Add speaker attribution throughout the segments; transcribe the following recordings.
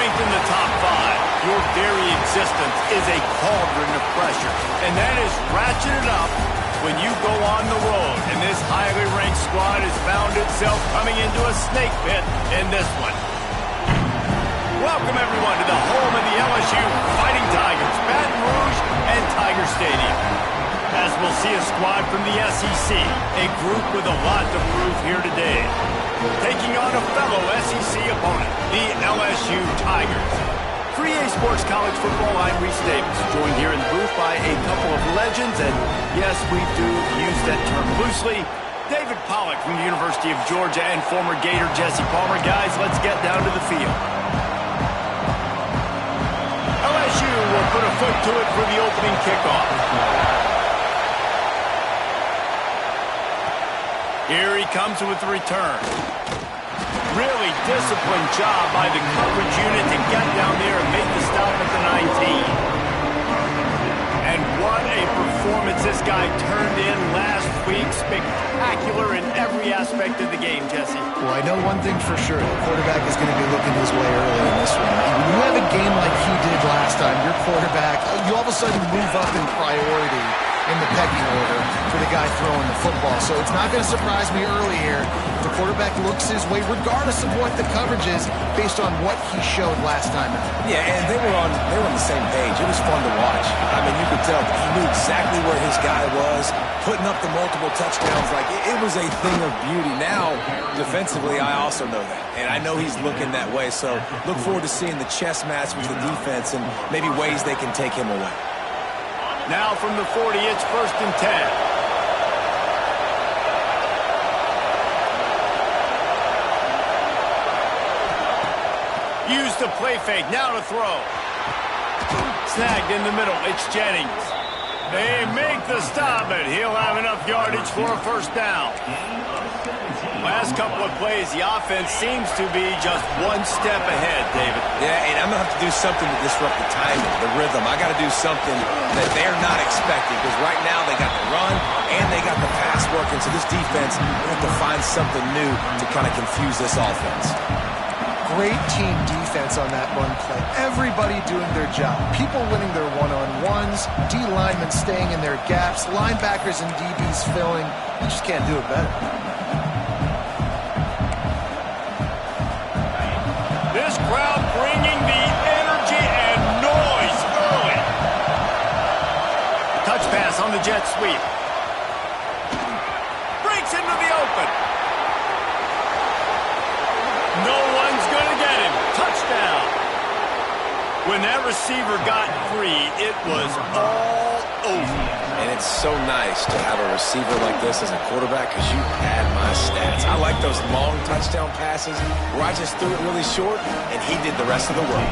Speaker 1: Ninth in the top five. Your very existence is a cauldron of pressure, and that is ratcheted up when you go on the road, and this highly ranked squad has found itself coming into a snake pit in this one. Welcome, everyone, to the home of the LSU Fighting Tigers, Baton Rouge and Tiger Stadium. As we'll see a squad from the SEC, a group with a lot to prove here today. Taking on a fellow SEC opponent, the LSU Tigers. For EA Sports College Football, I'm Reese Davis, joined here in the booth by a couple of legends, and yes, we do use that term loosely. David Pollack from the University of Georgia and former Gator Jesse Palmer. Guys, let's get down to the field. LSU will put a foot to it for the opening kickoff. Here he comes with the return. Really disciplined job by the coverage unit to get down there and make the stop at the 19. And what a performance this guy turned in last week. Spectacular in every aspect of the game, Jesse.
Speaker 2: Well, I know one thing for sure. The quarterback is going to be looking his way early in this one. When you have a game like he did last time, your quarterback, you all of a sudden move up in priority in the pecking order for the guy throwing the football. So it's not going to surprise me early here. The quarterback looks his way, regardless of what the coverage is, based on what he showed last time out.
Speaker 3: Yeah, and they were on the same page. It was fun to watch. I mean, you could tell he knew exactly where his guy was, putting up the multiple touchdowns. Like, it was a thing of beauty. Now, defensively, I also know that. And I know he's looking that way. So look forward to seeing the chess match with the defense and maybe ways they can take him away.
Speaker 1: Now from the 40, it's 1st and 10. Use the play fake, now to throw. Snagged in the middle, it's Jennings. They make the stop, and he'll have enough yardage for a first down. Last couple of plays, the offense seems to be just one step ahead, David.
Speaker 3: Yeah, and I'm going to have to do something to disrupt the timing, the rhythm. I got to do something that they're not expecting, because right now they got the run and they got the pass working. So this defense will have to find something new to kind of confuse this offense.
Speaker 2: Great team defense on that run play. Everybody doing their job. People winning their one-on-ones, D linemen staying in their gaps, linebackers and DBs filling. You just can't do it better.
Speaker 1: This crowd bringing the energy and noise early. Touch pass on the jet sweep. Breaks into the open. No one's going to get him. Touchdown. When that receiver got free, it was all over.
Speaker 3: And it's so nice to have a receiver like this as a quarterback, because you had my stats. I like those long touchdown passes where I just threw it really short and he did the rest of the work.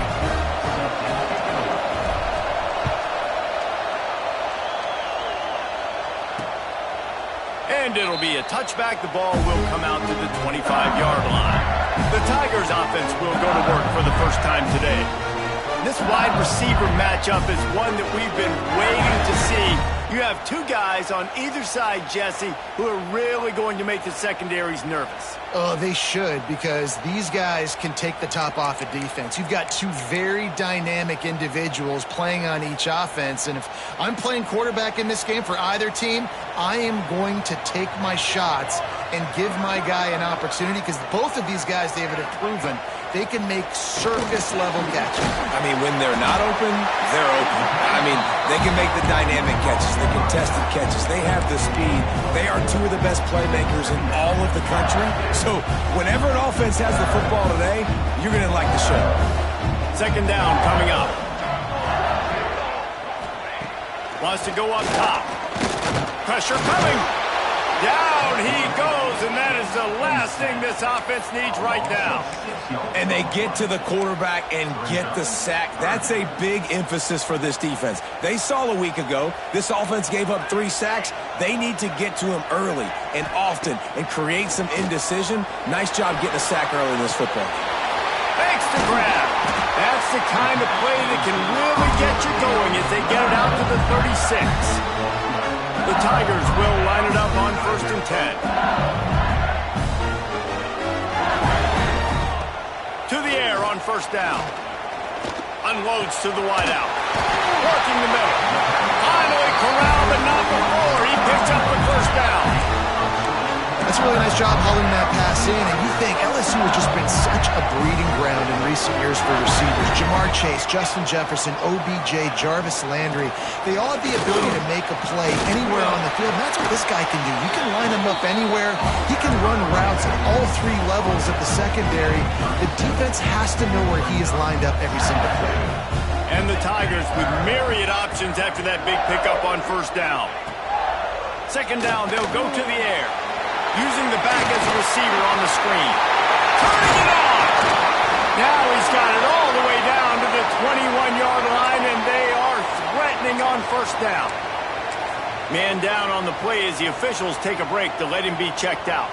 Speaker 1: And it'll be a touchback. The ball will come out to the 25-yard line. The Tigers offense will go to work for the first time today. This wide receiver matchup is one that we've been waiting to see. You have two guys on either side, Jesse, who are really going to make the secondaries nervous.
Speaker 2: Oh, they should, because these guys can take the top off a defense. You've got two very dynamic individuals playing on each offense, and if I'm playing quarterback in this game for either team, I am going to take my shots and give my guy an opportunity, because both of these guys, David, have proven they can make circus-level catches.
Speaker 3: I mean, when they're not open, they're open. I mean, they can make the dynamic catches, the contested catches. They have the speed. They are two of the best playmakers in all of the country. So whenever an offense has the football today, you're going to like the show.
Speaker 1: Second down coming up. Wants to go up top. Pressure coming. Down he goes, and that is the last thing this offense needs right now.
Speaker 3: And they get to the quarterback and get the sack. That's a big emphasis for this defense. They saw a week ago, this offense gave up 3 sacks. They need to get to him early and often and create some indecision. Nice job getting a sack early in this football.
Speaker 1: Thanks to grab. That's the kind of play that can really get you going as they get it out to the 36. The Tigers will line it up on 1st and 10. To the air on 1st down. Unloads to the wideout. Working the middle. Finally corralled, but not before. He picks up the first down.
Speaker 2: That's a really nice job hauling that pass in, and you think LSU has just been such a breeding ground in recent years for receivers. Jamar Chase, Justin Jefferson, OBJ, Jarvis Landry, they all have the ability to make a play anywhere on the field, and that's what this guy can do. You can line him up anywhere. He can run routes at all three levels of the secondary. The defense has to know where he is lined up every single play.
Speaker 1: And the Tigers with myriad options after that big pickup on first down. Second down, they'll go to the air. Using the back as a receiver on the screen. Turning it on! Now he's got it all the way down to the 21-yard line, and they are threatening on first down. Man down on the play as the officials take a break to let him be checked out.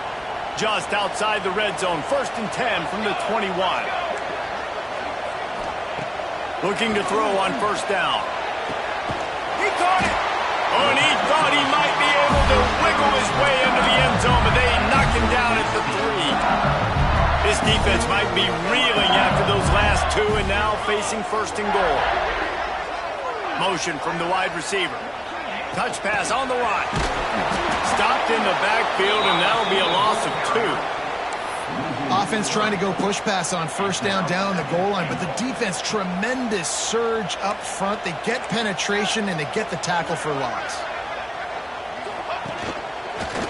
Speaker 1: Just outside the red zone, 1st and 10 from the 21. Looking to throw on first down. He caught it! Oh, and he thought he might be able to wiggle his way into the end zone, but they knock him down at the 3. This defense might be reeling after those last two and now facing 1st and goal. Motion from the wide receiver. Touch pass on the right. Stopped in the backfield, and that'll be a loss of 2.
Speaker 2: Offense trying to go push pass on first down on the goal line, but the defense, tremendous surge up front. They get penetration, and they get the tackle for loss.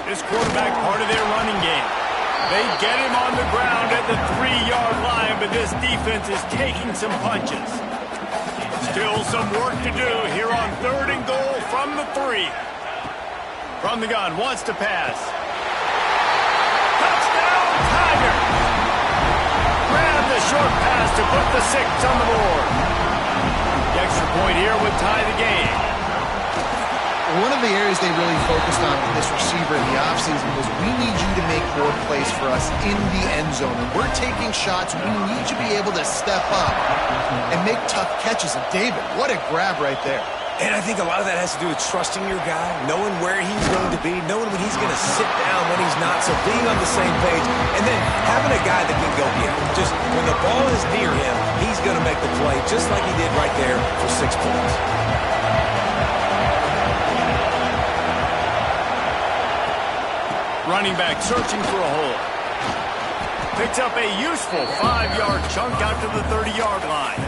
Speaker 1: This quarterback part of their running game. They get him on the ground at the 3-yard line, but this defense is taking some punches. Still some work to do here on 3rd and goal from the 3. From the gun, wants to pass. Touchdown, Tigers! Grab the short pass to put the 6 on the board. The extra point here would tie the game.
Speaker 2: One of the areas they really focused on with this receiver in the offseason was we need you to make more plays for us in the end zone. And we're taking shots. We need you to be able to step up and make tough catches. And David, what a grab right there.
Speaker 3: And I think a lot of that has to do with trusting your guy, knowing where he's going to be, knowing when he's going to sit down, when he's not, so being on the same page, and then having a guy that can go get it. Just when the ball is near him, he's going to make the play, just like he did right there for 6 points.
Speaker 1: Running back searching for a hole. Picks up a useful 5-yard chunk out to the 30-yard line.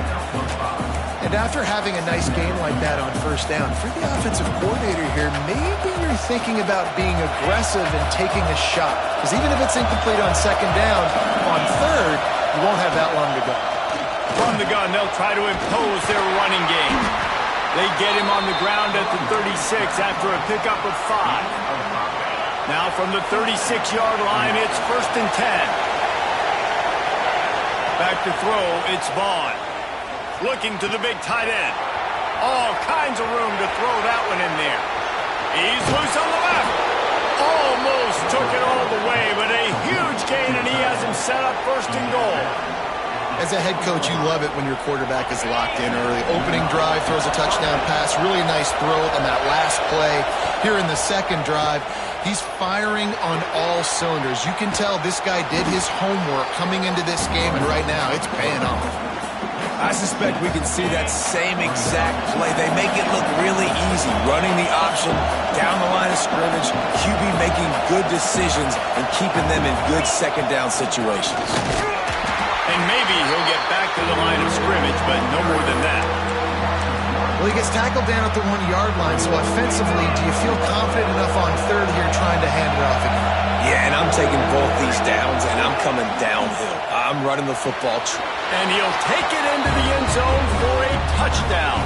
Speaker 2: And after having a nice game like that on first down, for the offensive coordinator here, maybe you're thinking about being aggressive and taking a shot. Because even if it's incomplete on 2nd down, on 3rd, you won't have that long to go.
Speaker 1: From the gun, they'll try to impose their running game. They get him on the ground at the 36 after a pickup of 5. Now from the 36-yard line, it's 1st and 10. Back to throw, it's Vaughn. Looking to the big tight end. All kinds of room to throw that one in there. He's loose on the left. Almost took it all the way, but a huge gain, and he has him set up 1st and goal.
Speaker 2: As a head coach, you love it when your quarterback is locked in early. Opening drive, throws a touchdown pass. Really nice throw on that last play. Here in the 2nd drive, he's firing on all cylinders. You can tell this guy did his homework coming into this game, and right now it's paying off.
Speaker 3: I suspect we can see that same exact play. They make it look really easy, running the option down the line of scrimmage, QB making good decisions and keeping them in good 2nd down situations.
Speaker 1: And maybe he'll get back to the line of scrimmage, but no more than that.
Speaker 2: Well, he gets tackled down at the 1-yard line, so offensively, do you feel confident enough on 3rd here trying to hand it off again?
Speaker 3: Yeah, and I'm taking both these downs, and I'm coming downhill. I'm running the football.
Speaker 1: And he'll take it into the end zone for a touchdown.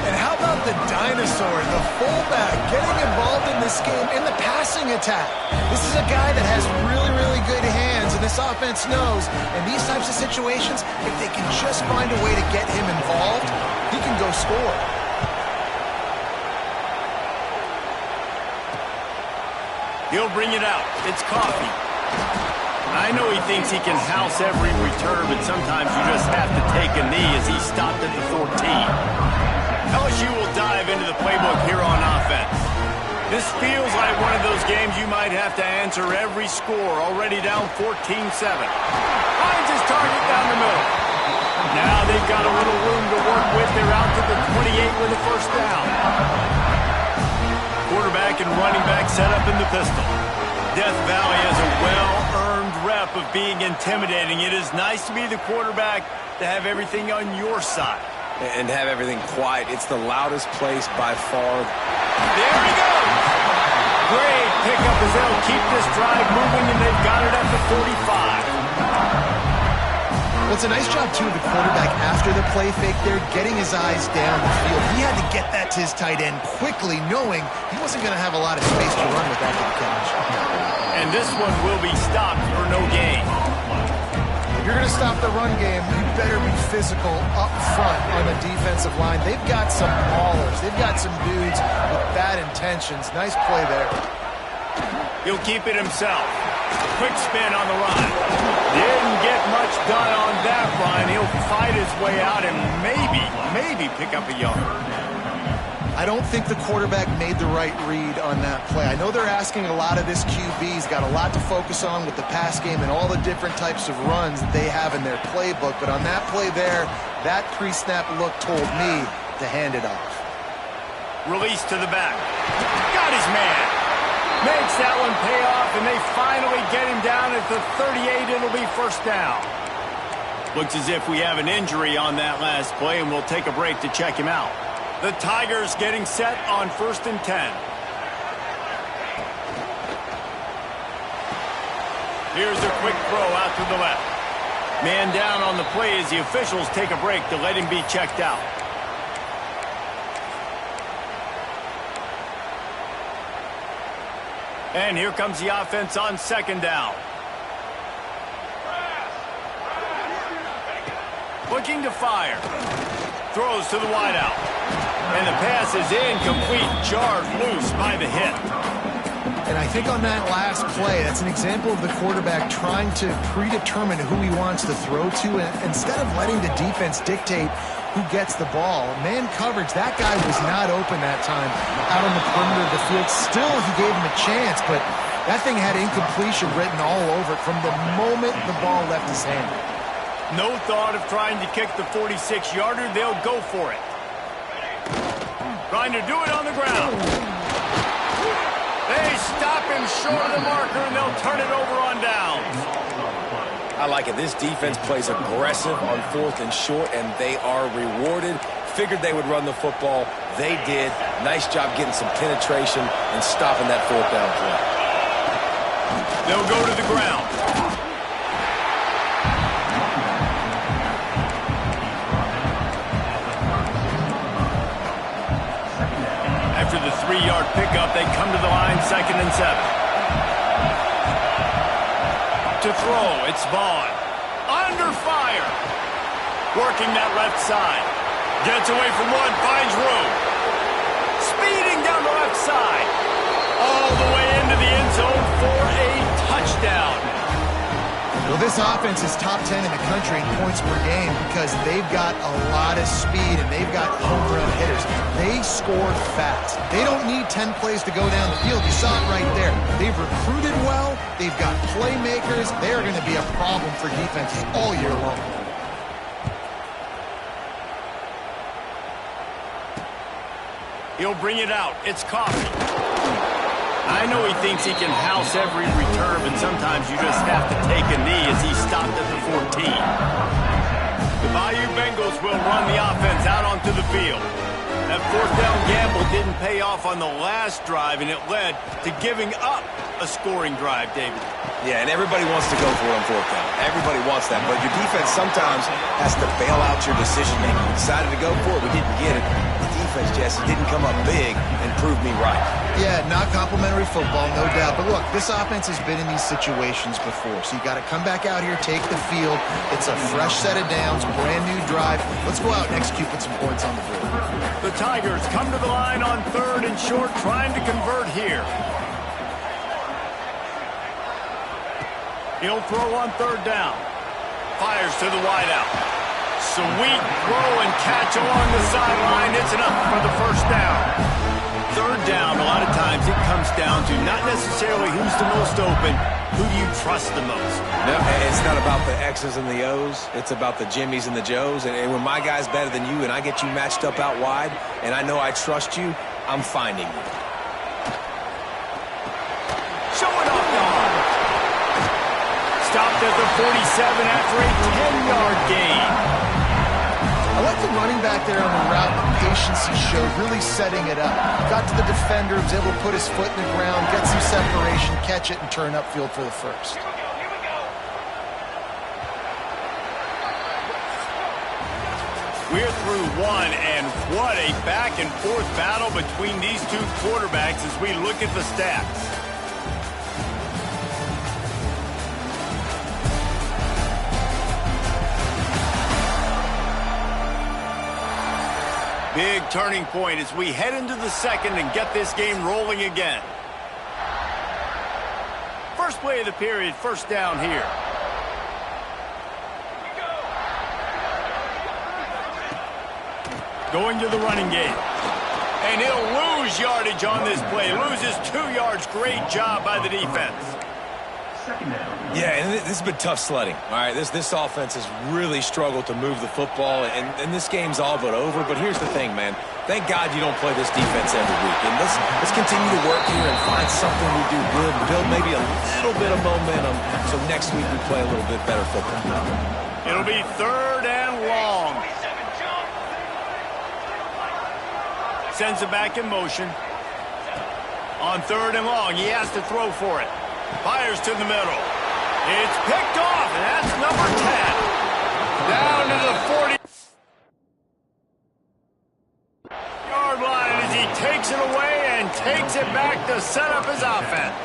Speaker 2: And how about the dinosaur, the fullback, getting involved in this game in the passing attack? This is a guy that has really, really good hands, and this offense knows. In these types of situations, if they can just find a way to get him involved, he can go score.
Speaker 1: He'll bring it out. It's Coffee. I know he thinks he can house every return, but sometimes you just have to take a knee as he stopped at the 14. LSU will dive into the playbook here on offense. This feels like one of those games you might have to answer every score, already down 14-7. Finds his target down the middle. Now they've got a little room to work with. They're out to the 28 with a first down. Quarterback and running back set up in the pistol. Death Valley has a well-earned rep of being intimidating. It is nice to be the quarterback to have everything on your side.
Speaker 3: And have everything quiet. It's the loudest place by far.
Speaker 1: There he goes! Great pickup as they'll keep this drive moving, and they've got it at the 45.
Speaker 2: Well, it's a nice job, too, of the quarterback after the play fake there, getting his eyes down the field. He had to get that to his tight end quickly, knowing he wasn't going to have a lot of space to run with that to the catch.
Speaker 1: And this one will be stopped for no gain.
Speaker 2: If you're going to stop the run game, you better be physical up front on the defensive line. They've got some maulers. They've got some dudes with bad intentions. Nice play there.
Speaker 1: He'll keep it himself. Quick spin on the run. Didn't get much done on that run. He'll fight his way out and maybe pick up a yard.
Speaker 2: I don't think the quarterback made the right read on that play. I know they're asking a lot of this QB. He's got a lot to focus on with the pass game and all the different types of runs that they have in their playbook. But on that play there, that pre-snap look told me to hand it off.
Speaker 1: Release to the back. Got his man. Makes that one pay off, and they finally get him down at the 38. It'll be first down. Looks as if we have an injury on that last play, and we'll take a break to check him out. The Tigers getting set on 1st and 10. Here's a quick throw out to the left. Man down on the play as the officials take a break to let him be checked out. And here comes the offense on 2nd down. Looking to fire. Throws to the wideout. And the pass is incomplete, jarred loose by the hit.
Speaker 2: And I think on that last play, that's an example of the quarterback trying to predetermine who he wants to throw to, and instead of letting the defense dictate who gets the ball. Man coverage, that guy was not open that time out on the perimeter of the field. Still, he gave him a chance, but that thing had incompletion written all over it from the moment the ball left his hand.
Speaker 1: No thought of trying to kick the 46-yarder. They'll go for it. Trying to do it on the ground. They stop him short of the marker, and they'll turn it over on downs.
Speaker 3: I like it. This defense plays aggressive on 4th and short, and they are rewarded. Figured they would run the football. They did. Nice job getting some penetration and stopping that 4th down play.
Speaker 1: They'll go to the ground. After the 3-yard pickup, they come to the line, 2nd and 7. To throw, it's Vaughn. Under fire. Working that left side. Gets away from one, finds room. Speeding down the left side. All the way into the end zone for a touchdown.
Speaker 2: Well, this offense is top 10 in the country in points per game because they've got a lot of speed and they've got home run hitters. They score fast. They don't need 10 plays to go down the field. You saw it right there. They've recruited well. They've got playmakers. They are going to be a problem for defenses all year long.
Speaker 1: He'll bring it out. It's Coffee. I know he thinks he can house every return, but sometimes you just have to take a knee as he stopped at the 14. The Bayou Bengals will run the offense out onto the field. That 4th down gamble didn't pay off on the last drive, and it led to giving up a scoring drive, David.
Speaker 3: Yeah, and everybody wants to go for it on 4th down. Everybody wants that, but your defense sometimes has to bail out your decision-making. You decided to go for it, we didn't get it. The defense, Jesse, didn't come up big and prove me right.
Speaker 2: Yeah, not complimentary football, no doubt. But look, this offense has been in these situations before, so you got to come back out here, take the field. It's a fresh set of downs, brand new drive. Let's go out and execute with some points on the board.
Speaker 1: The Tigers come to the line on 3rd and short, trying to convert here. He'll throw on 3rd down. Fires to the wideout. Sweet throw and catch along the sideline. It's enough for the first down. 3rd down, a lot of times it comes down to not necessarily who's the most open, who do you trust the most?
Speaker 3: No, it's not about the X's and the O's. It's about the Jimmys and the Joes. And when my guy's better than you and I get you matched up out wide and I know I trust you, I'm finding you.
Speaker 1: Showing off the arm. Stopped at the 47 after a 10-yard gain.
Speaker 2: I like the running back there on the route, the patience he showed, really setting it up. Got to the defender, was able to put his foot in the ground, get some separation, catch it, and turn upfield for the first.
Speaker 1: We're through one, and what a back-and-forth battle between these two quarterbacks as we look at the stats. Big turning point as we head into the second and get this game rolling again. First play of the period, first down here. Going to the running game. And he'll lose yardage on this play. Loses 2 yards. Great job by the defense.
Speaker 3: Yeah, and this has been tough sledding. All right, this offense has really struggled to move the football, and this game's all but over. But here's the thing, man. Thank God you don't play this defense every week. And let's continue to work here and find something we do good, build maybe a little bit of momentum, so next week we play a little bit better football.
Speaker 1: It'll be third and long. Sends it back in motion. On third and long, he has to throw for it. Fires to the middle. It's picked off, and that's number 10. Down to the 40-yard line as he takes it away and takes it back to set up his offense.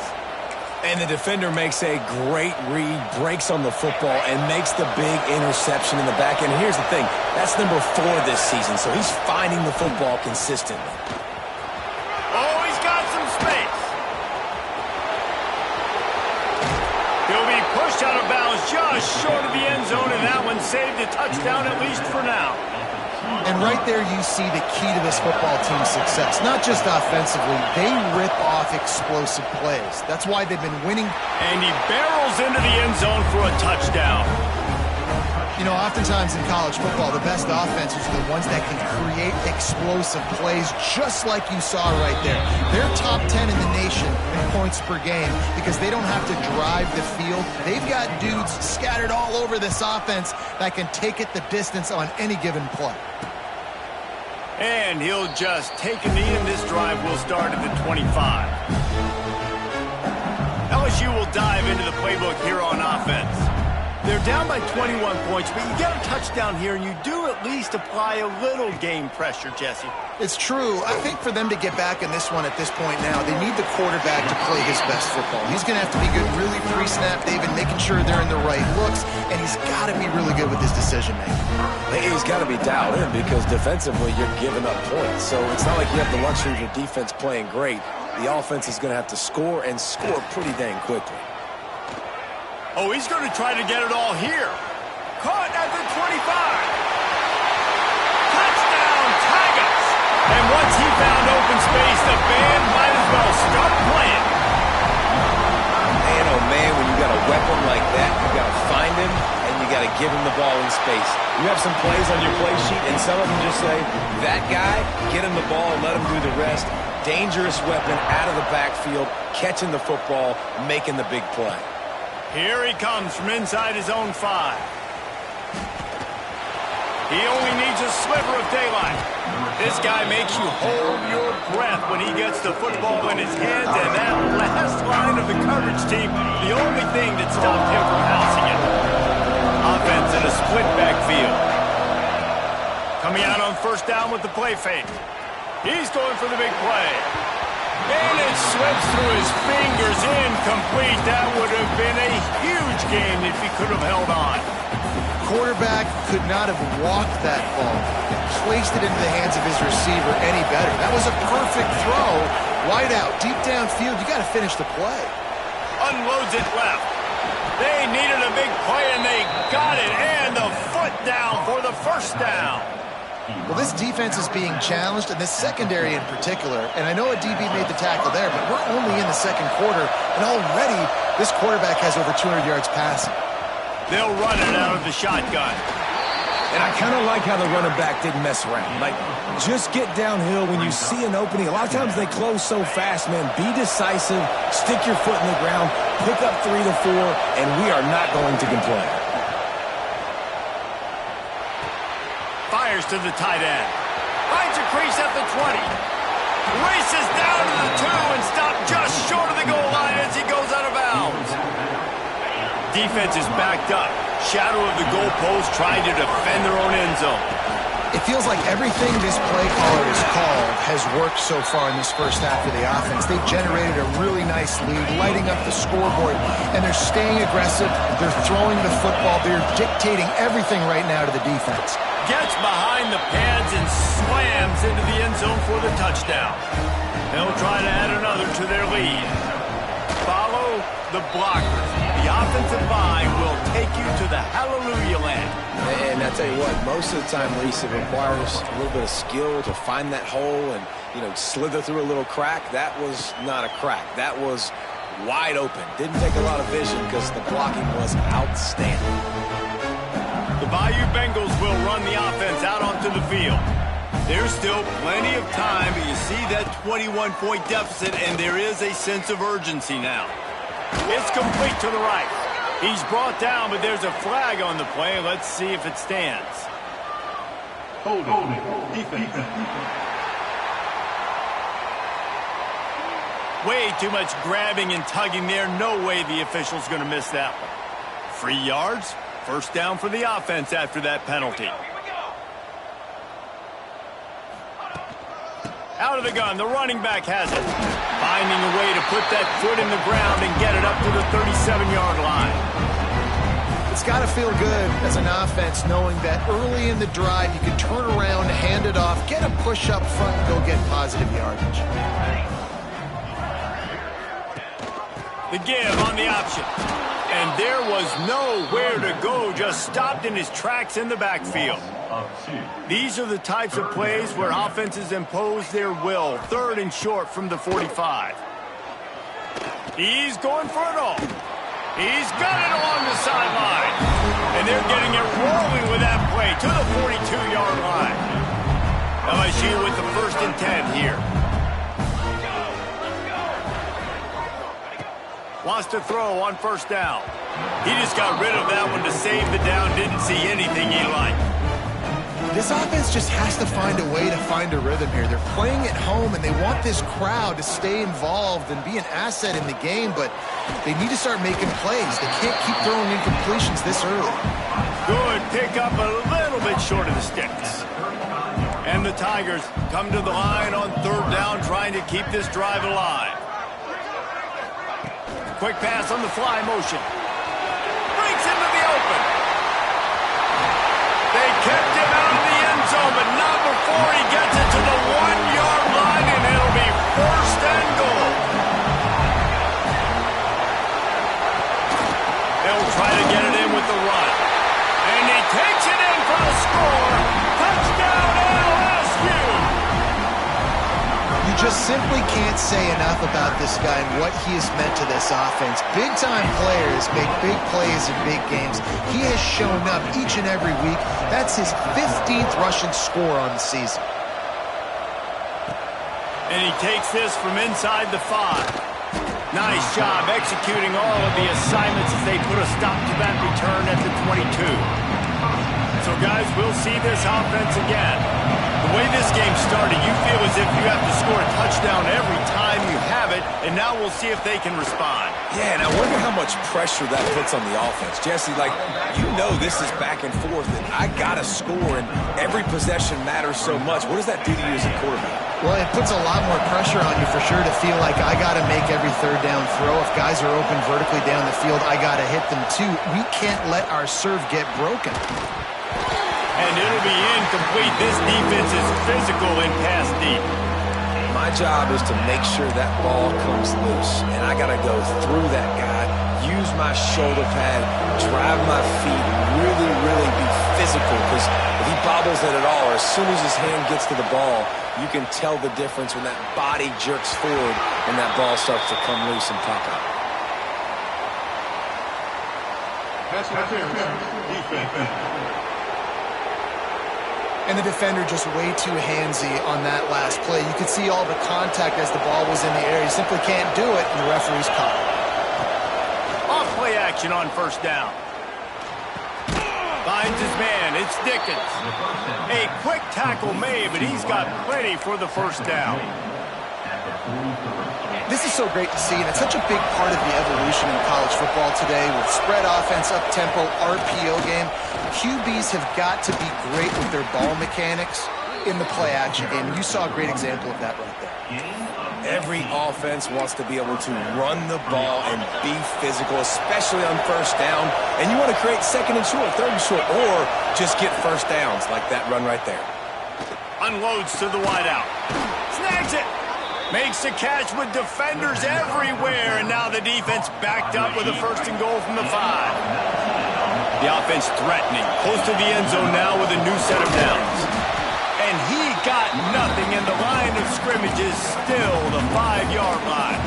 Speaker 3: And the defender makes a great read, breaks on the football, and makes the big interception in the back end. Here's the thing. That's number 4 this season, so he's finding the football consistently.
Speaker 1: Oh, he's got some space. He'll be pushed out of bounds just short of the end zone, and that one saved a touchdown, at least for now.
Speaker 2: And right there you see the key to this football team's success. Not just offensively, they rip off explosive plays. That's why they've been winning.
Speaker 1: And he barrels into the end zone for a touchdown.
Speaker 2: You know, oftentimes in college football, the best offenses are the ones that can create explosive plays, just like you saw right there. They're top 10 in the nation in points per game because they don't have to drive the field. They've got dudes scattered all over this offense that can take it the distance on any given play.
Speaker 1: And he'll just take a knee, and this drive will start at the 25. LSU will dive into the playbook here on offense. They're down by 21 points, but you get a touchdown here, and you do at least apply a little game pressure, Jesse.
Speaker 2: It's true. I think for them to get back in this one at this point now, they need the quarterback to play his best football. He's going to have to be good really pre-snap, David, making sure they're in the right looks, and he's got to be really good with his decision-making.
Speaker 3: He's got to be dialed in because defensively you're giving up points. So it's not like you have the luxury of your defense playing great. The offense is going to have to score and score pretty dang quickly.
Speaker 1: Oh, he's going to try to get it all here. Caught at the 25. Touchdown, Tigers. And once he found open space, the band might as well stop playing.
Speaker 3: Man, oh man, when you got a weapon like that, you got to find him and you got to give him the ball in space. You have some plays on your play sheet, and some of them just say, that guy, get him the ball and let him do the rest. Dangerous weapon out of the backfield, catching the football, making the big play.
Speaker 1: Here he comes from inside his own 5. He only needs a sliver of daylight. This guy makes you hold your breath when he gets the football in his hands, and that last line of the coverage team, the only thing that stopped him from housing it. Offense in a split backfield. Coming out on first down with the play fake. He's going for the big play. And it slips through his fingers, incomplete. That would have been a huge game if he could have held on.
Speaker 2: Quarterback could not have walked that ball and placed it into the hands of his receiver any better. That was a perfect throw. Wide out, deep downfield. You got to finish the play.
Speaker 1: Unloads it left. They needed a big play, and they got it. And the foot down for the first down.
Speaker 2: Well, this defense is being challenged, and this secondary in particular. And I know a DB made the tackle there, but we're only in the second quarter, and already this quarterback has over 200 yards passing.
Speaker 1: They'll run it out of the shotgun.
Speaker 3: And I kind of like how the running back didn't mess around. Like, just get downhill when you see an opening. A lot of times they close so fast, man. Be decisive, stick your foot in the ground, pick up 3 to 4, and we are not going to complain.
Speaker 1: Fires to the tight end. Finds a crease at the 20. Races down to the 2 and stopped just short of the goal line as he goes out of bounds. Defense is backed up. Shadow of the goalpost trying to defend their own end zone.
Speaker 2: It feels like everything this play caller has called has worked so far in this first half of the offense. They've generated a really nice lead, lighting up the scoreboard, and they're staying aggressive. They're throwing the football. They're dictating everything right now to the defense.
Speaker 1: Gets behind the pads and slams into the end zone for the touchdown. They'll try to add another to their lead. Follow the blockers. The offensive line will take you to the hallelujah land.
Speaker 3: And I tell you what, most of the time, Reese, it requires a little bit of skill to find that hole and, slither through a little crack. That was not a crack. That was wide open. Didn't take a lot of vision because the blocking was outstanding.
Speaker 1: The Bayou Bengals will run the offense out onto the field. There's still plenty of time, but you see that 21-point deficit, and there is a sense of urgency now. It's complete to the right. He's brought down, but there's a flag on the play. Let's see if it stands. Holding. Defense. Way too much grabbing and tugging there. No way the official's going to miss that one. 3 yards. First down for the offense after that penalty. Out of the gun, the running back has it. Finding a way to put that foot in the ground and get it up to the 37-yard line.
Speaker 2: It's got to feel good as an offense knowing that early in the drive you can turn around, hand it off, get a push up front, and go get positive yardage.
Speaker 1: The give on the option. And there was nowhere to go, just stopped in his tracks in the backfield. These are the types of plays where offenses impose their will. 3rd and short from the 45. He's going for it all. He's got it along the sideline. And they're getting it rolling with that play to the 42-yard line. LSU with the 1st and 10 here. Wants to throw on 1st down. He just got rid of that one to save the down. Didn't see anything he liked.
Speaker 2: This offense just has to find a way to find a rhythm here. They're playing at home, and they want this crowd to stay involved and be an asset in the game, but they need to start making plays. They can't keep throwing incompletions this early.
Speaker 1: Good pick up a little bit short of the sticks. And the Tigers come to the line on 3rd down, trying to keep this drive alive. Quick pass on the fly motion. Breaks into the open. They kept him out of the end zone, but not before he gets it to the 1-yard line, and it'll be 1st and goal. They'll try to get it in with the run. And he takes it in for the score. Touchdown, LSU!
Speaker 2: You just simply can't say enough about this guy and what he has meant to this offense. Big-time players make big plays in big games. He has shown up each and every week. That's his 15th rushing score on the season.
Speaker 1: And he takes this from inside the 5. Nice job executing all of the assignments as they put a stop to that return at the 22. So, guys, we'll see this offense again. The way this game started, you feel as if you have to score a touchdown every time you have it, and now we'll see if they can respond.
Speaker 3: Yeah, and I wonder how much pressure that puts on the offense. Jesse, this is back and forth, and I got to score, and every possession matters so much. What does that do to you as a quarterback?
Speaker 2: Well, it puts a lot more pressure on you for sure to feel like I got to make every 3rd down throw. If guys are open vertically down the field, I got to hit them too. We can't let our serve get broken.
Speaker 1: And it'll be incomplete. This defense is physical and pass deep.
Speaker 3: My job is to make sure that ball comes loose, and I got to go through that guy, use my shoulder pad, drive my feet, really, really be physical, because if he bobbles it at all, or as soon as his hand gets to the ball, you can tell the difference when that body jerks forward and that ball starts to come loose and pop out.
Speaker 2: And the defender just way too handsy on that last play. You could see all the contact as the ball was in the air. He simply can't do it, and the referee's caught it.
Speaker 1: Off play action on first down. Finds his man. It's Dickens. A quick tackle made, but he's got plenty for the first down.
Speaker 2: This is so great to see, and it's such a big part of the evolution in college football today with spread offense, up-tempo, RPO game. QBs have got to be great with their ball mechanics in the play-action game. You saw a great example of that right there.
Speaker 3: Every offense wants to be able to run the ball and be physical, especially on first down. And you want to create second and short, third and short, or just get first downs like that run right there.
Speaker 1: Unloads to the wideout. Snags it. Makes the catch with defenders everywhere, and now the defense backed up with a first and goal from the 5. The offense threatening, close to the end zone now with a new set of downs. And he got nothing, and the line of scrimmage is still the 5-yard line.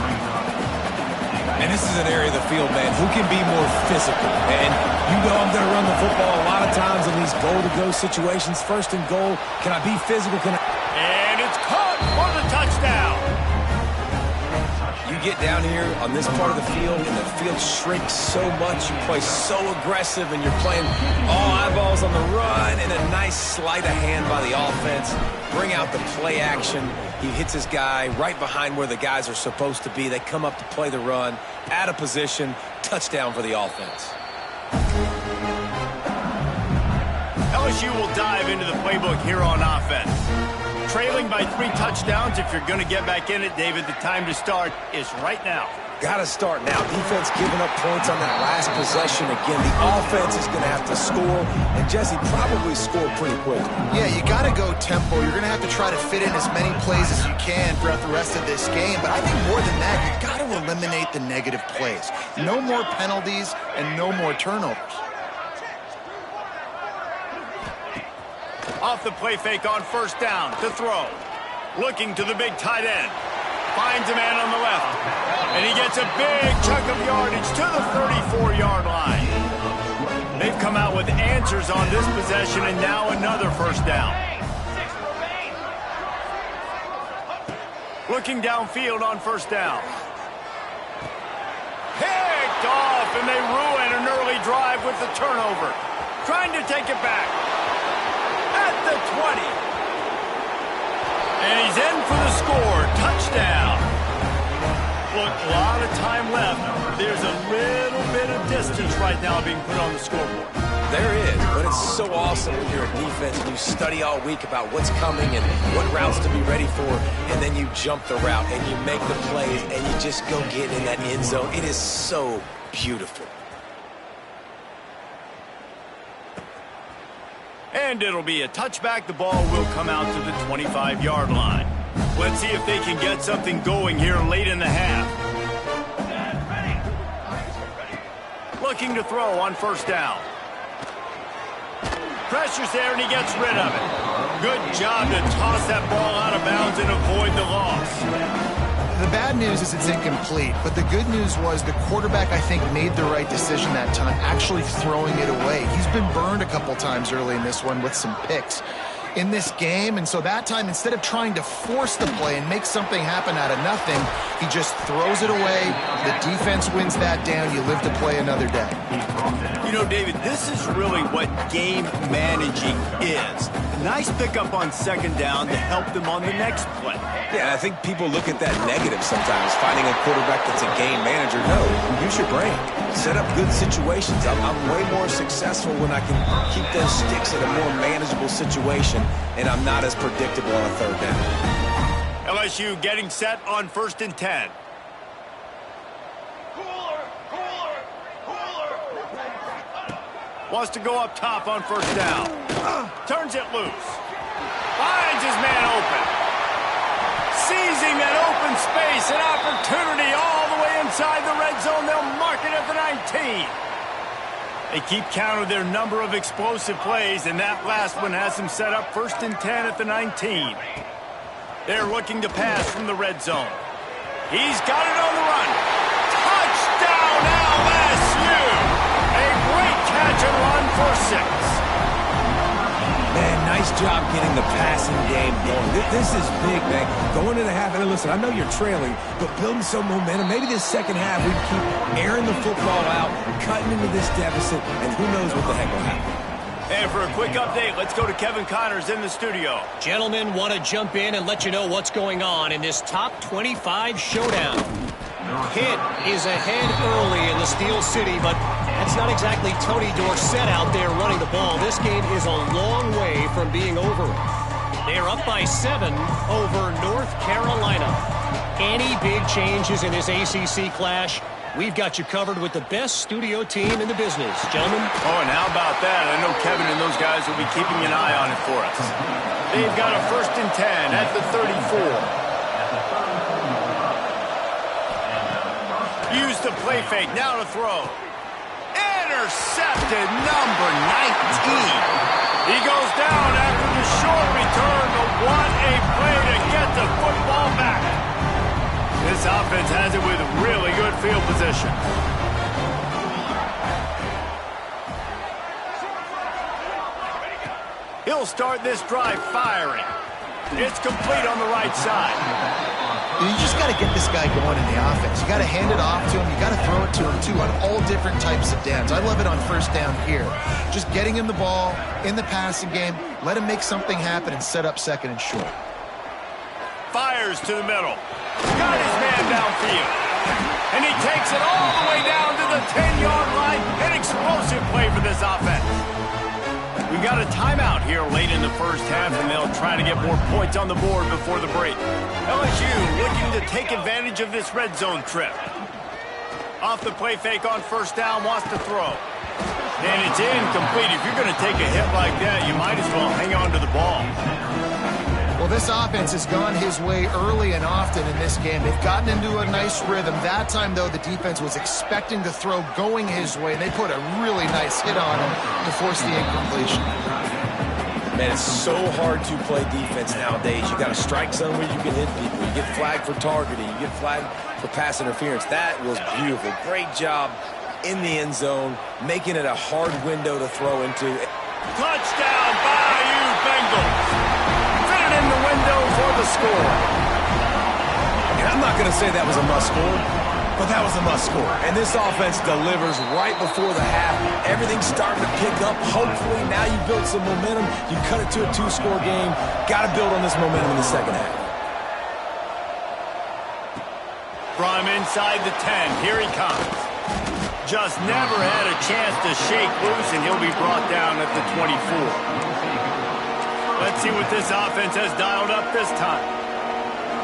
Speaker 3: And this is an area of the field, man, who can be more physical. And you know I'm going to run the football a lot of times in these goal-to-go situations. First and goal, can I be physical?
Speaker 1: And it's caught for the touchdown.
Speaker 3: You get down here on this part of the field, and the field shrinks so much. You play so aggressive, and you're playing all eyeballs on the run, and a nice sleight of hand by the offense. Bring out the play action. He hits his guy right behind where the guys are supposed to be. They come up to play the run, out of position, touchdown for the offense.
Speaker 1: LSU will dive into the playbook here on offense. Trailing by 3 touchdowns. If you're going to get back in it, David, the time to start is right now.
Speaker 3: Got to start now. Defense giving up points on that last possession. Again, the offense is going to have to score, and Jesse probably scored pretty quick.
Speaker 2: Yeah, you got to go tempo. You're going to have to try to fit in as many plays as you can throughout the rest of this game. But I think more than that, you got to eliminate the negative plays. No more penalties and no more turnovers.
Speaker 1: Off the play fake on first down to throw. Looking to the big tight end. Finds a man on the left. And he gets a big chunk of yardage to the 34-yard line. They've come out with answers on this possession, and now another first down. Looking downfield on first down. Picked off, and they ruin an early drive with the turnover. Trying to take it back. At the 20. And he's in for the score. Touchdown. Look, a lot of time left. There's a little bit of distance right now being put on the scoreboard.
Speaker 3: There is, but it's so awesome when you're a defense and you study all week about what's coming and what routes to be ready for, and then you jump the route and you make the plays and you just go get in that end zone. It is so beautiful.
Speaker 1: And it'll be a touchback. The ball will come out to the 25-yard line. Let's see if they can get something going here late in the half. Looking to throw on first down. Pressure's there, and he gets rid of it. Good job to toss that ball out of bounds and avoid the loss.
Speaker 2: The bad news is it's incomplete, but the good news was the quarterback, I think, made the right decision that time, actually throwing it away. He's been burned a couple times early in this one with some picks in this game, and so that time, instead of trying to force the play and make something happen out of nothing, he just throws it away. The defense wins that down. You live to play another day.
Speaker 1: You know, David, this is really what game managing is. Nice pickup on second down to help them on the next play.
Speaker 3: Yeah, I think people look at that negative sometimes, finding a quarterback that's a game manager. No, use your brain. Set up good situations. I'm way more successful when I can keep those sticks in a more manageable situation, and I'm not as predictable on a third down.
Speaker 1: LSU getting set on 1st and 10. Wants to go up top on first down. Turns it loose. Finds his man open. Seizing that open space, an opportunity all the way inside the red zone. They'll mark it at the 19. They keep count of their number of explosive plays, and that last one has them set up 1st and 10 at the 19. They're looking to pass from the red zone. He's got it on the run. Touchdown, LSU! A great catch and run for 6.
Speaker 3: Man, nice job getting the passing game going. This is big, man. Going into the half, and listen, I know you're trailing, but building some momentum. Maybe this second half we can keep airing the football out, cutting into this deficit, and who knows what the heck will happen.
Speaker 1: And for a quick update, let's go to Kevin Connors in the studio.
Speaker 4: Gentlemen, want to jump in and let you know what's going on in this top 25 showdown. Pitt is ahead early in the Steel City, but that's not exactly Tony Dorsett out there running the ball. This game is a long way from being over. They're up by 7 over North Carolina. Any big changes in this ACC clash? We've got you covered with the best studio team in the business, gentlemen.
Speaker 1: Oh, and how about that? I know Kevin and those guys will be keeping an eye on it for us. They've got a 1st and 10 at the 34. Use the play fake, now to throw. Intercepted, number 19. He goes down after the short return, but what a play to get the football back. This offense has it with really good field position. He'll start this drive firing. It's complete on the right side.
Speaker 2: You just got to get this guy going in the offense. You got to hand it off to him. You got to throw it to him, too, on all different types of downs. I love it on 1st down here. Just getting him the ball in the passing game, let him make something happen and set up 2nd and short.
Speaker 1: Fires to the middle. Got his man downfield. And he takes it all the way down to the 10-yard line. An explosive play for this offense. We got a timeout here late in the 1st half, and they'll try to get more points on the board before the break. LSU looking to take advantage of this red zone trip. Off the play fake on 1st down, wants to throw. And it's incomplete. If you're going to take a hit like that, you might as well hang on to the ball.
Speaker 2: Well, this offense has gone his way early and often in this game. They've gotten into a nice rhythm. That time, though, the defense was expecting the throw going his way, and they put a really nice hit on him to force the incompletion.
Speaker 3: Man, it's so hard to play defense nowadays. You got to strike zone where you can hit people. You get flagged for targeting. You get flagged for pass interference. That was beautiful. Great job in the end zone, making it a hard window to throw into.
Speaker 1: Touchdown, Bayou Bengals. In the window for the score.
Speaker 3: And I'm not going to say that was a must score, but that was a must score. And this offense delivers right before the half. Everything's starting to pick up. Hopefully now you build some momentum. You cut it to a 2-score game. Got to build on this momentum in the 2nd half.
Speaker 1: From inside the 10, here he comes. Just never had a chance to shake loose, and he'll be brought down at the 24. Let's see what this offense has dialed up this time.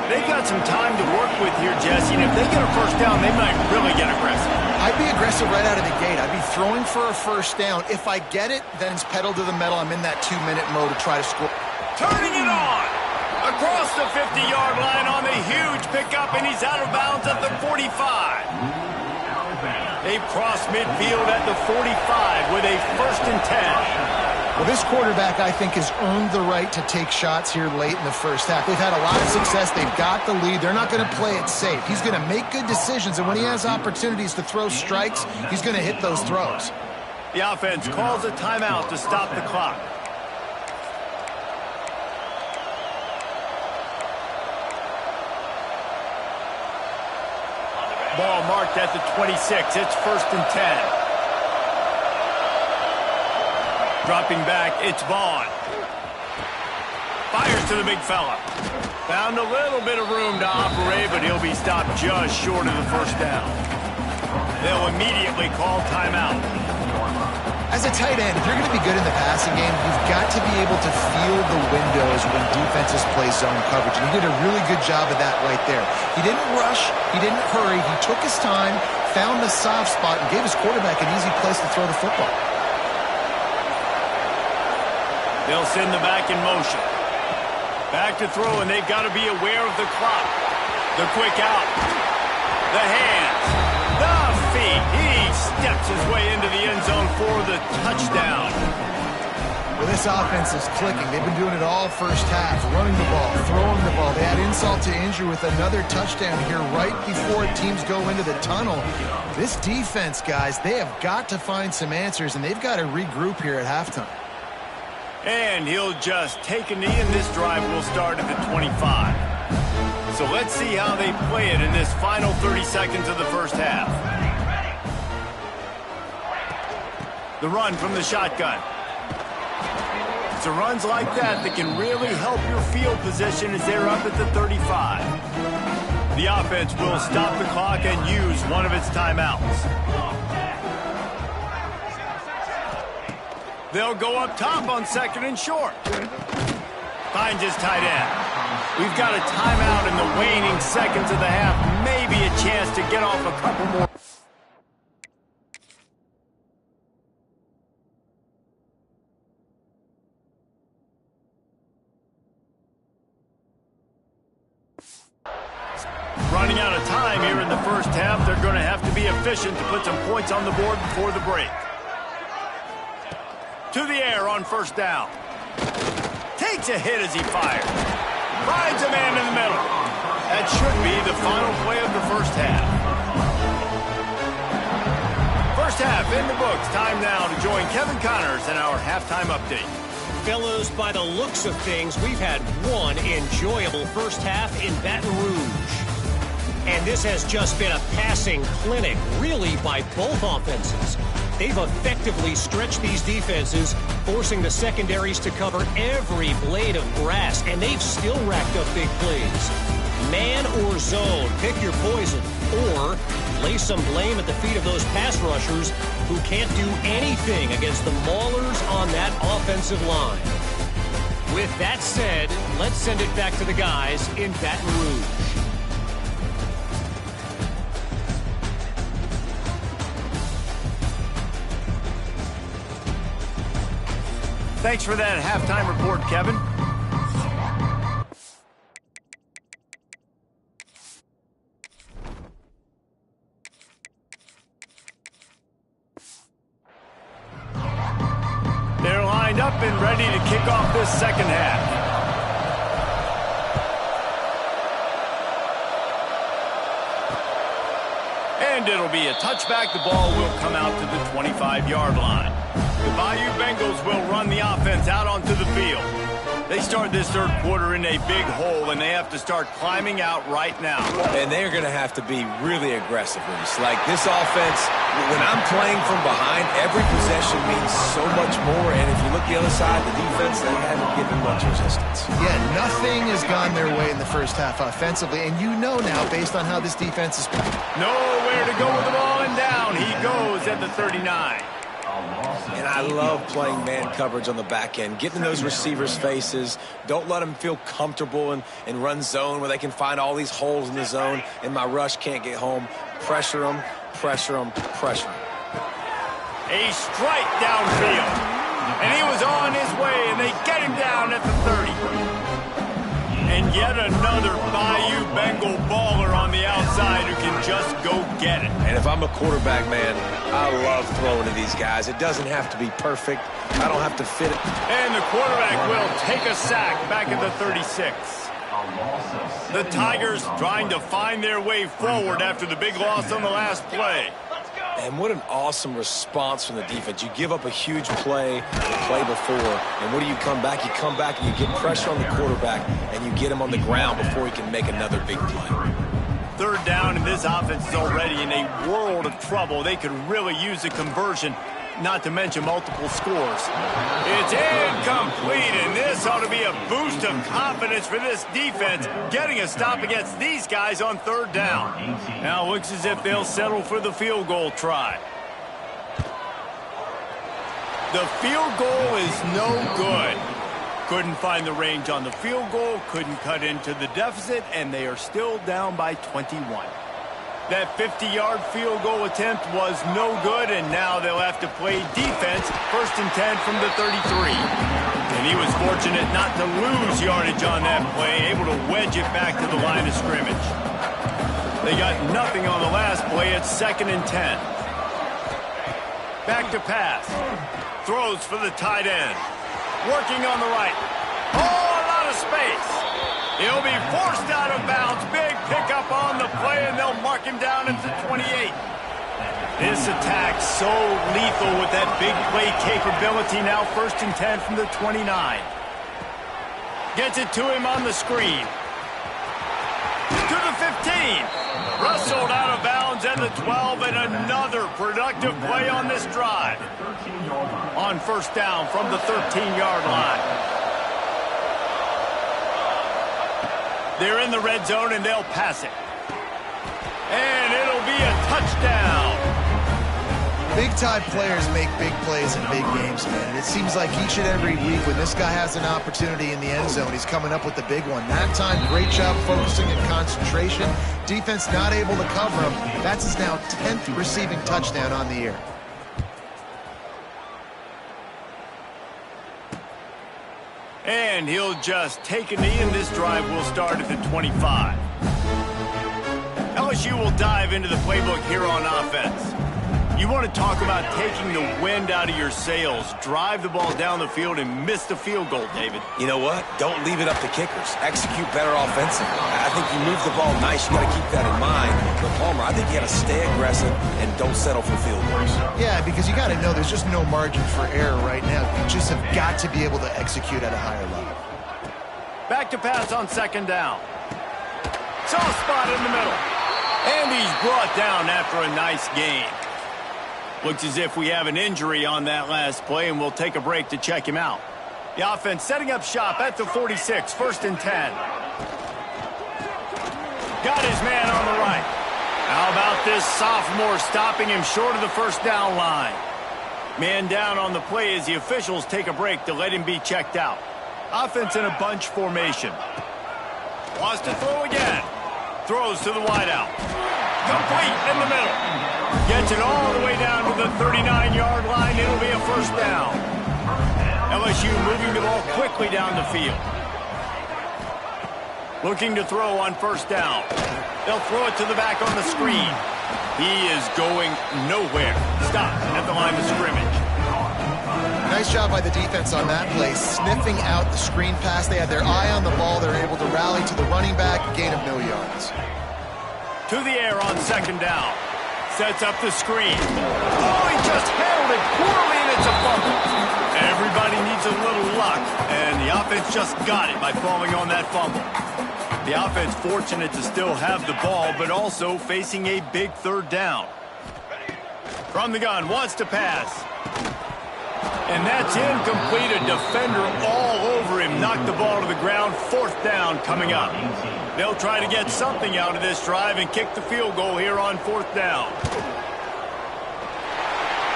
Speaker 1: They got some time to work with here, Jesse, and if they get a 1st down, they might really get aggressive.
Speaker 2: I'd be aggressive right out of the gate. I'd be throwing for a 1st down. If I get it, then it's pedal to the metal. I'm in that 2-minute mode to try to score.
Speaker 1: Turning it on! Across the 50-yard line on the huge pickup, and he's out of bounds at the 45. They've crossed midfield at the 45 with a 1st and 10.
Speaker 2: Well, this quarterback, I think, has earned the right to take shots here late in the 1st half. They've had a lot of success. They've got the lead. They're not going to play it safe. He's going to make good decisions, and when he has opportunities to throw strikes, he's going to hit those throws.
Speaker 1: The offense calls a timeout to stop the clock. Ball marked at the 26. It's 1st and 10. Dropping back, it's Vaughn. Fires to the big fella. Found a little bit of room to operate, but he'll be stopped just short of the 1st down. They'll immediately call timeout.
Speaker 2: As a tight end, if you're going to be good in the passing game, you've got to be able to feel the windows when defenses play zone coverage. And he did a really good job of that right there. He didn't rush. He didn't hurry. He took his time, found the soft spot, and gave his quarterback an easy place to throw the football.
Speaker 1: They'll send the back in motion. Back to throw, and they've got to be aware of the clock. The quick out. The hands. The feet. He's steps his way into the end zone for the touchdown.
Speaker 2: Well, this offense is clicking. They've been doing it all first half, running the ball, throwing the ball. They had insult to injury with another touchdown here right before teams go into the tunnel. This defense, guys, they have got to find some answers, and they've got to regroup here at halftime.
Speaker 1: And he'll just take a knee, and this drive will start at the 25. So let's see how they play it in this final 30 seconds of the first half. The run from the shotgun. It's runs like that that can really help your field position as they're up at the 35. The offense will stop the clock and use one of its timeouts. They'll go up top on second and short. Finds his tight end. We've got a timeout in the waning seconds of the half. Maybe a chance to get off a couple more. Running out of time here in the first half. They're going to have to be efficient to put some points on the board before the break. To the air on first down. Takes a hit as he fires. Finds a man in the middle. That should be the final play of the first half. First half in the books. Time now to join Kevin Connors in our halftime update.
Speaker 4: Fellows, by the looks of things, we've had one enjoyable first half in Baton Rouge. And this has just been a passing clinic, really, by both offenses. They've effectively stretched these defenses, forcing the secondaries to cover every blade of grass, and they've still racked up big plays. Man or zone, pick your poison, or lay some blame at the feet of those pass rushers who can't do anything against the maulers on that offensive line. With that said, let's send it back to the guys in Baton Rouge.
Speaker 1: Thanks for that halftime report, Kevin. They're lined up and ready to kick off this second half. And it'll be a touchback. The ball will come out to the 25-yard line. The Bayou Bengals will run the offense out onto the field. They start this third quarter in a big hole, and they have to start climbing out right now.
Speaker 3: And they're going to have to be really aggressive, Reese. Like this offense, when I'm playing from behind, every possession means so much more. And if you look the other side, the defense, they haven't given much resistance.
Speaker 2: Yeah, nothing has gone their way in the first half offensively. And you know now, based on how this defense is playing.
Speaker 1: Nowhere to go with the ball, and down he goes at the 39.
Speaker 3: And I love playing man coverage on the back end, getting in those receivers' faces. Don't let them feel comfortable and run zone where they can find all these holes in the zone and my rush can't get home. Pressure them, pressure them, pressure them.
Speaker 1: A strike downfield. And he was on his way, and they get him down at the 30. And yet another Bayou Bengal baller on the outside who can just go get it.
Speaker 3: And if I'm a quarterback, man, I love throwing to these guys. It doesn't have to be perfect. I don't have to fit it.
Speaker 1: And the quarterback will take a sack back at the 36. The Tigers trying to find their way forward after the big loss on the last play.
Speaker 3: And what an awesome response from the defense. You give up a huge play the play before, and what do you come back? You come back and you get pressure on the quarterback, and you get him on the ground before he can make another big play.
Speaker 1: Third down, and this offense is already in a world of trouble. They could really use a conversion, not to mention multiple scores. It's incomplete, and this ought to be a boost of confidence for this defense, getting a stop against these guys on third down. Now it looks as if they'll settle for the field goal try. The field goal is no good. Couldn't find the range on the field goal, couldn't cut into the deficit, and they are still down by 21. That 50-yard field goal attempt was no good, and now they'll have to play defense, 1st and 10 from the 33. And he was fortunate not to lose yardage on that play, able to wedge it back to the line of scrimmage. They got nothing on the last play. It's 2nd and 10. Back to pass. Throws for the tight end. Working on the right. Oh, a lot of space. He'll be forced out of bounds. Big pickup on the play, and they'll mark him down at the 28. This attack so lethal with that big play capability. Now 1st and 10 from the 29. Gets it to him on the screen. To the 15. Wrestled out of bounds at the 12, and another productive play on this drive. On 1st down from the 13-yard line. They're in the red zone, and they'll pass it. And it'll be a touchdown.
Speaker 2: Big-time players make big plays in big games, man. It seems like each and every week when this guy has an opportunity in the end zone, he's coming up with the big one. That time, great job focusing and concentration. Defense not able to cover him. That's his now 10th receiving touchdown on the year.
Speaker 1: And he'll just take a knee, and this drive will start at the 25. LSU will dive into the playbook here on offense. You want to talk about taking the wind out of your sails. Drive the ball down the field and miss the field goal, David.
Speaker 3: You know what? Don't leave it up to kickers. Execute better offensively. I think you move the ball nice. You got to keep that in mind. But Palmer, I think you got to stay aggressive and don't settle for field goals.
Speaker 2: Yeah, because you got to know there's just no margin for error right now. You just have got to be able to execute at a higher level.
Speaker 1: Back to pass on 2nd down. Soft spot in the middle. And he's brought down after a nice gain. Looks as if we have an injury on that last play, and we'll take a break to check him out. The offense setting up shop at the 46, 1st and 10. Got his man on the right. How about this sophomore stopping him short of the 1st down line? Man down on the play as the officials take a break to let him be checked out. Offense in a bunch formation. Wants to throw again. Throws to the wideout. Complete in the middle. Gets it all the way down to the 39-yard line. It'll be a 1st down. LSU moving the ball quickly down the field. Looking to throw on 1st down. They'll throw it to the back on the screen. He is going nowhere. Stop at the line of scrimmage.
Speaker 2: Nice job by the defense on that play, sniffing out the screen pass. They had their eye on the ball. They're able to rally to the running back, gain of no yards.
Speaker 1: To the air on 2nd down. Sets up the screen. Oh, he just handled it poorly, and it's a fumble. Everybody needs a little luck, and the offense just got it by falling on that fumble. The offense fortunate to still have the ball, but also facing a big 3rd down. From the gun, wants to pass. And that's incomplete. A defender all over him. Knocked the ball to the ground. 4th down coming up. They'll try to get something out of this drive and kick the field goal here on 4th down.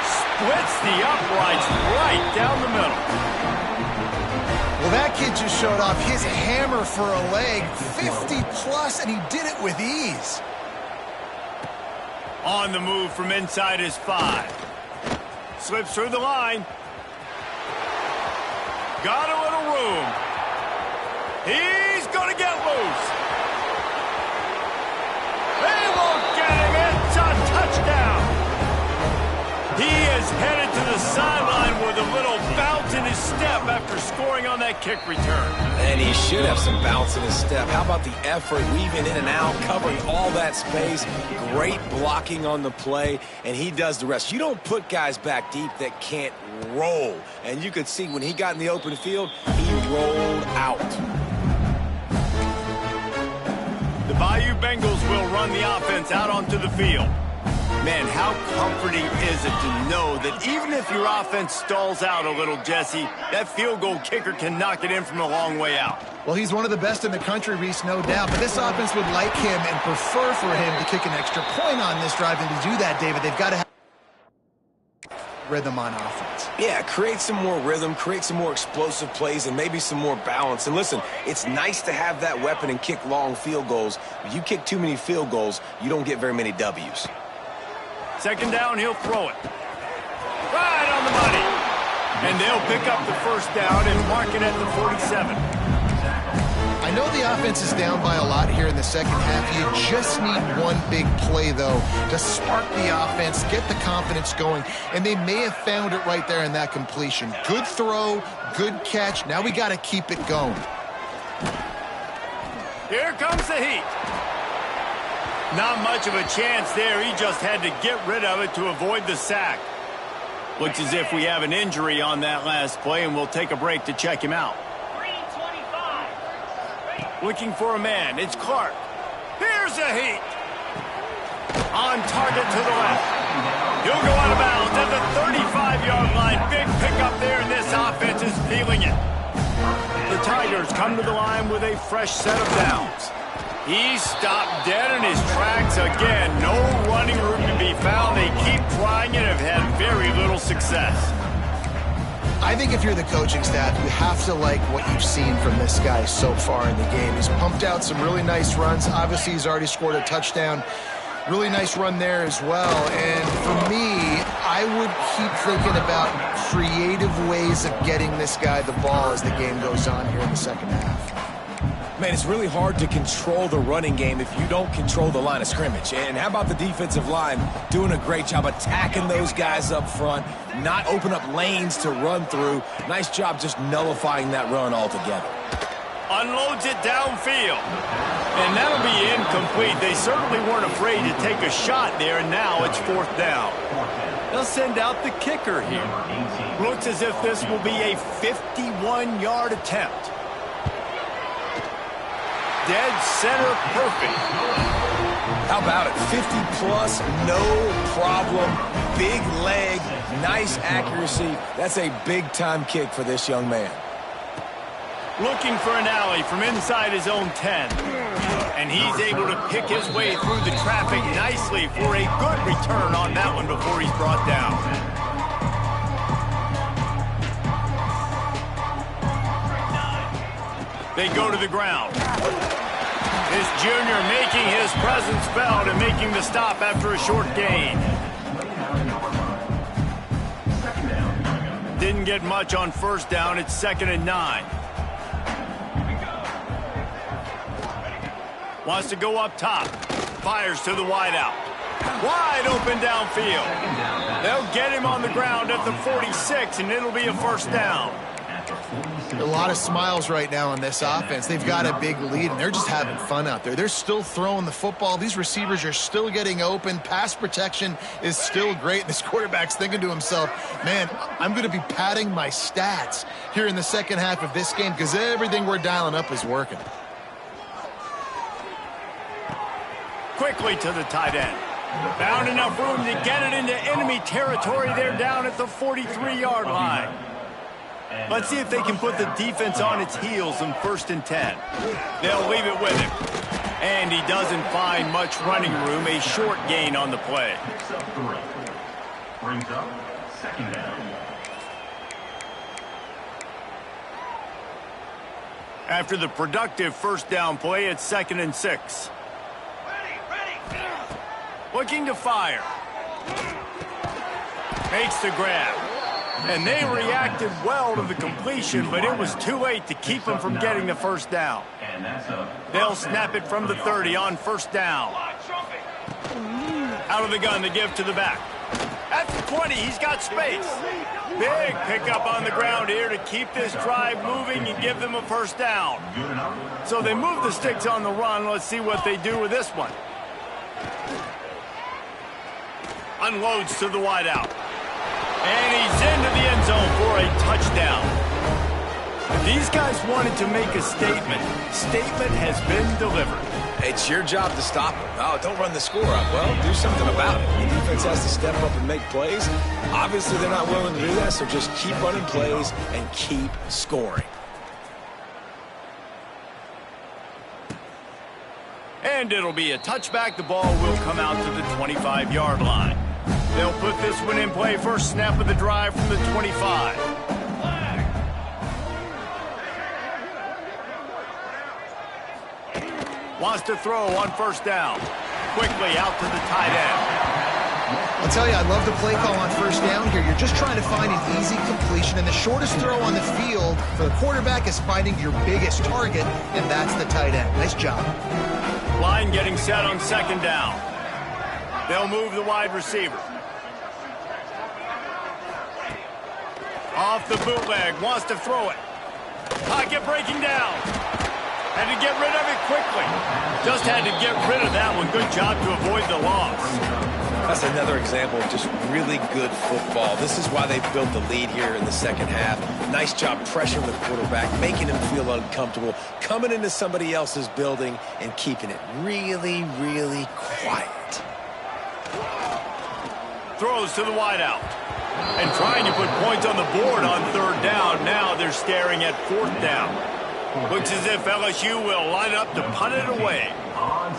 Speaker 1: Splits the uprights right down the middle.
Speaker 2: Well, that kid just showed off his hammer for a leg. 50+, and he did it with ease.
Speaker 1: On the move from inside his 5. Slips through the line. Got a little room. He's going to get loose. They won't get him. It's a touchdown. He is headed to the sideline with a little bounce in his step after scoring on that kick return.
Speaker 3: And he should have some bounce in his step. How about the effort, weaving in and out, covering all that space. Great blocking on the play, and he does the rest. You don't put guys back deep that can't roll. And you could see when he got in the open field, he rolled out.
Speaker 1: The Bayou Bengals will run the offense out onto the field. Man, how comforting is it to know that even if your offense stalls out a little, Jesse, that field goal kicker can knock it in from a long way out.
Speaker 2: Well, he's one of the best in the country, Reese, no doubt. But this offense would like him and prefer for him to kick an extra point on this drive. And to do that, David, they've got to have rhythm on offense.
Speaker 3: Yeah, create some more rhythm, create some more explosive plays, and maybe some more balance. And listen, it's nice to have that weapon and kick long field goals. But you kick too many field goals, you don't get very many W's.
Speaker 1: 2nd down, he'll throw it. Right on the money. And they'll pick up the 1st down and mark it at the 47.
Speaker 2: I I know the offense is down by a lot here in the second half. You just need one big play, though, to spark the offense, get the confidence going, and they may have found it right there in that completion. Good throw, good catch. Now we got to keep it going.
Speaker 1: Here comes the heat. Not much of a chance there. He just had to get rid of it to avoid the sack. Looks as if we have an injury on that last play, and we'll take a break to check him out. Looking for a man. It's Clark. Here's a heat. On target to the left. He'll go out of bounds at the 35-yard line. Big pickup there, and this offense is feeling it. The Tigers come to the line with a fresh set of downs. He's stopped dead in his tracks again. No running room to be found. They keep trying and have had very little success.
Speaker 2: I think if you're the coaching staff, you have to like what you've seen from this guy so far in the game. He's pumped out some really nice runs. Obviously, he's already scored a touchdown. Really nice run there as well. And for me, I would keep thinking about creative ways of getting this guy the ball as the game goes on here in the second half.
Speaker 3: Man, it's really hard to control the running game if you don't control the line of scrimmage. And how about the defensive line doing a great job attacking those guys up front, not open up lanes to run through. Nice job just nullifying that run altogether.
Speaker 1: Unloads it downfield. And that'll be incomplete. They certainly weren't afraid to take a shot there, and now it's fourth down. They'll send out the kicker here. Looks as if this will be a 51-yard attempt. Dead center perfect.
Speaker 3: How about it? 50-plus, no problem. Big leg, nice accuracy. That's a big-time kick for this young man.
Speaker 1: Looking for an alley from inside his own 10. And he's able to pick his way through the traffic nicely for a good return on that one before he's brought down. They go to the ground. This junior making his presence felt and making the stop after a short gain. Didn't get much on first down. It's 2nd and 9. Wants to go up top. Fires to the wideout. Wide open downfield. They'll get him on the ground at the 46, and it'll be a first down.
Speaker 2: A lot of smiles right now on this offense. They've got a big lead, and they're just having fun out there. They're still throwing the football. These receivers are still getting open. Pass protection is still great. This quarterback's thinking to himself, man, I'm going to be padding my stats here in the second half of this game because everything we're dialing up is working.
Speaker 1: Quickly to the tight end. Found enough room to get it into enemy territory. They're down at the 43-yard line. Let's see if they can put the defense on its heels in 1st and 10. They'll leave it with him. And he doesn't find much running room. A short gain on the play.
Speaker 5: Brings up 2nd down.
Speaker 1: After the productive first down play, it's 2nd and 6. Looking to fire. Makes the grab. And they reacted well to the completion, but it was too late to keep them from getting the first down. They'll snap it from the 30 on first down. Out of the gun to give to the back. At the 20, he's got space. Big pickup on the ground here to keep this drive moving and give them a first down. So they move the sticks on the run. Let's see what they do with this one. Unloads to the wideout. And he's into the end zone for a touchdown. These guys wanted to make a statement. Statement has been delivered.
Speaker 3: It's your job to stop them. Oh, don't run the score up. Well, do something about it. The defense has to step up and make plays. Obviously, they're not willing to do that, so just keep running plays and keep scoring.
Speaker 1: And it'll be a touchback. The ball will come out to the 25-yard line. They'll put this one in play. First snap of the drive from the 25. Wants to throw on first down. Quickly out to the tight end.
Speaker 2: I'll tell you, I love the play call on first down here. You're just trying to find an easy completion, and the shortest throw on the field for the quarterback is finding your biggest target, and that's the tight end. Nice job.
Speaker 1: Line getting set on second down. They'll move the wide receiver. Off the bootleg, wants to throw it. Pocket breaking down. Had to get rid of it quickly. Just had to get rid of that one. Good job to avoid the loss.
Speaker 3: That's another example of just really good football. This is why they built the lead here in the second half. Nice job pressuring the quarterback, making him feel uncomfortable, coming into somebody else's building and keeping it really, really quiet.
Speaker 1: Throws to the wideout. And trying to put points on the board on third down. Now they're staring at fourth down. Looks as if LSU will line up to punt it away.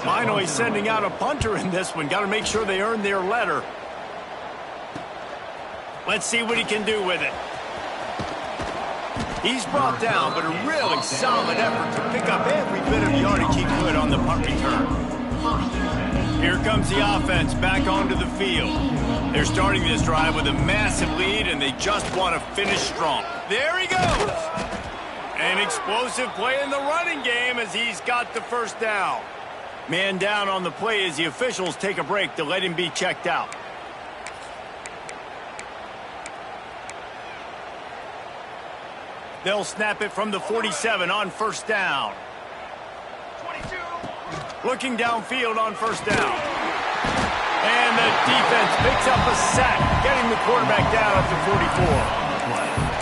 Speaker 1: Finally sending out a punter in this one. Got to make sure they earn their letter. Let's see what he can do with it. He's brought down, but a really solid effort to pick up every bit of yardage he could on the punt return. Here comes the offense back onto the field. They're starting this drive with a massive lead, and they just want to finish strong. There he goes. An explosive play in the running game as he's got the first down. Man down on the play as the officials take a break to let him be checked out. They'll snap it from the 47 on first down. 22. Looking downfield on first down. And the defense picks up a sack, getting the quarterback down at the 44.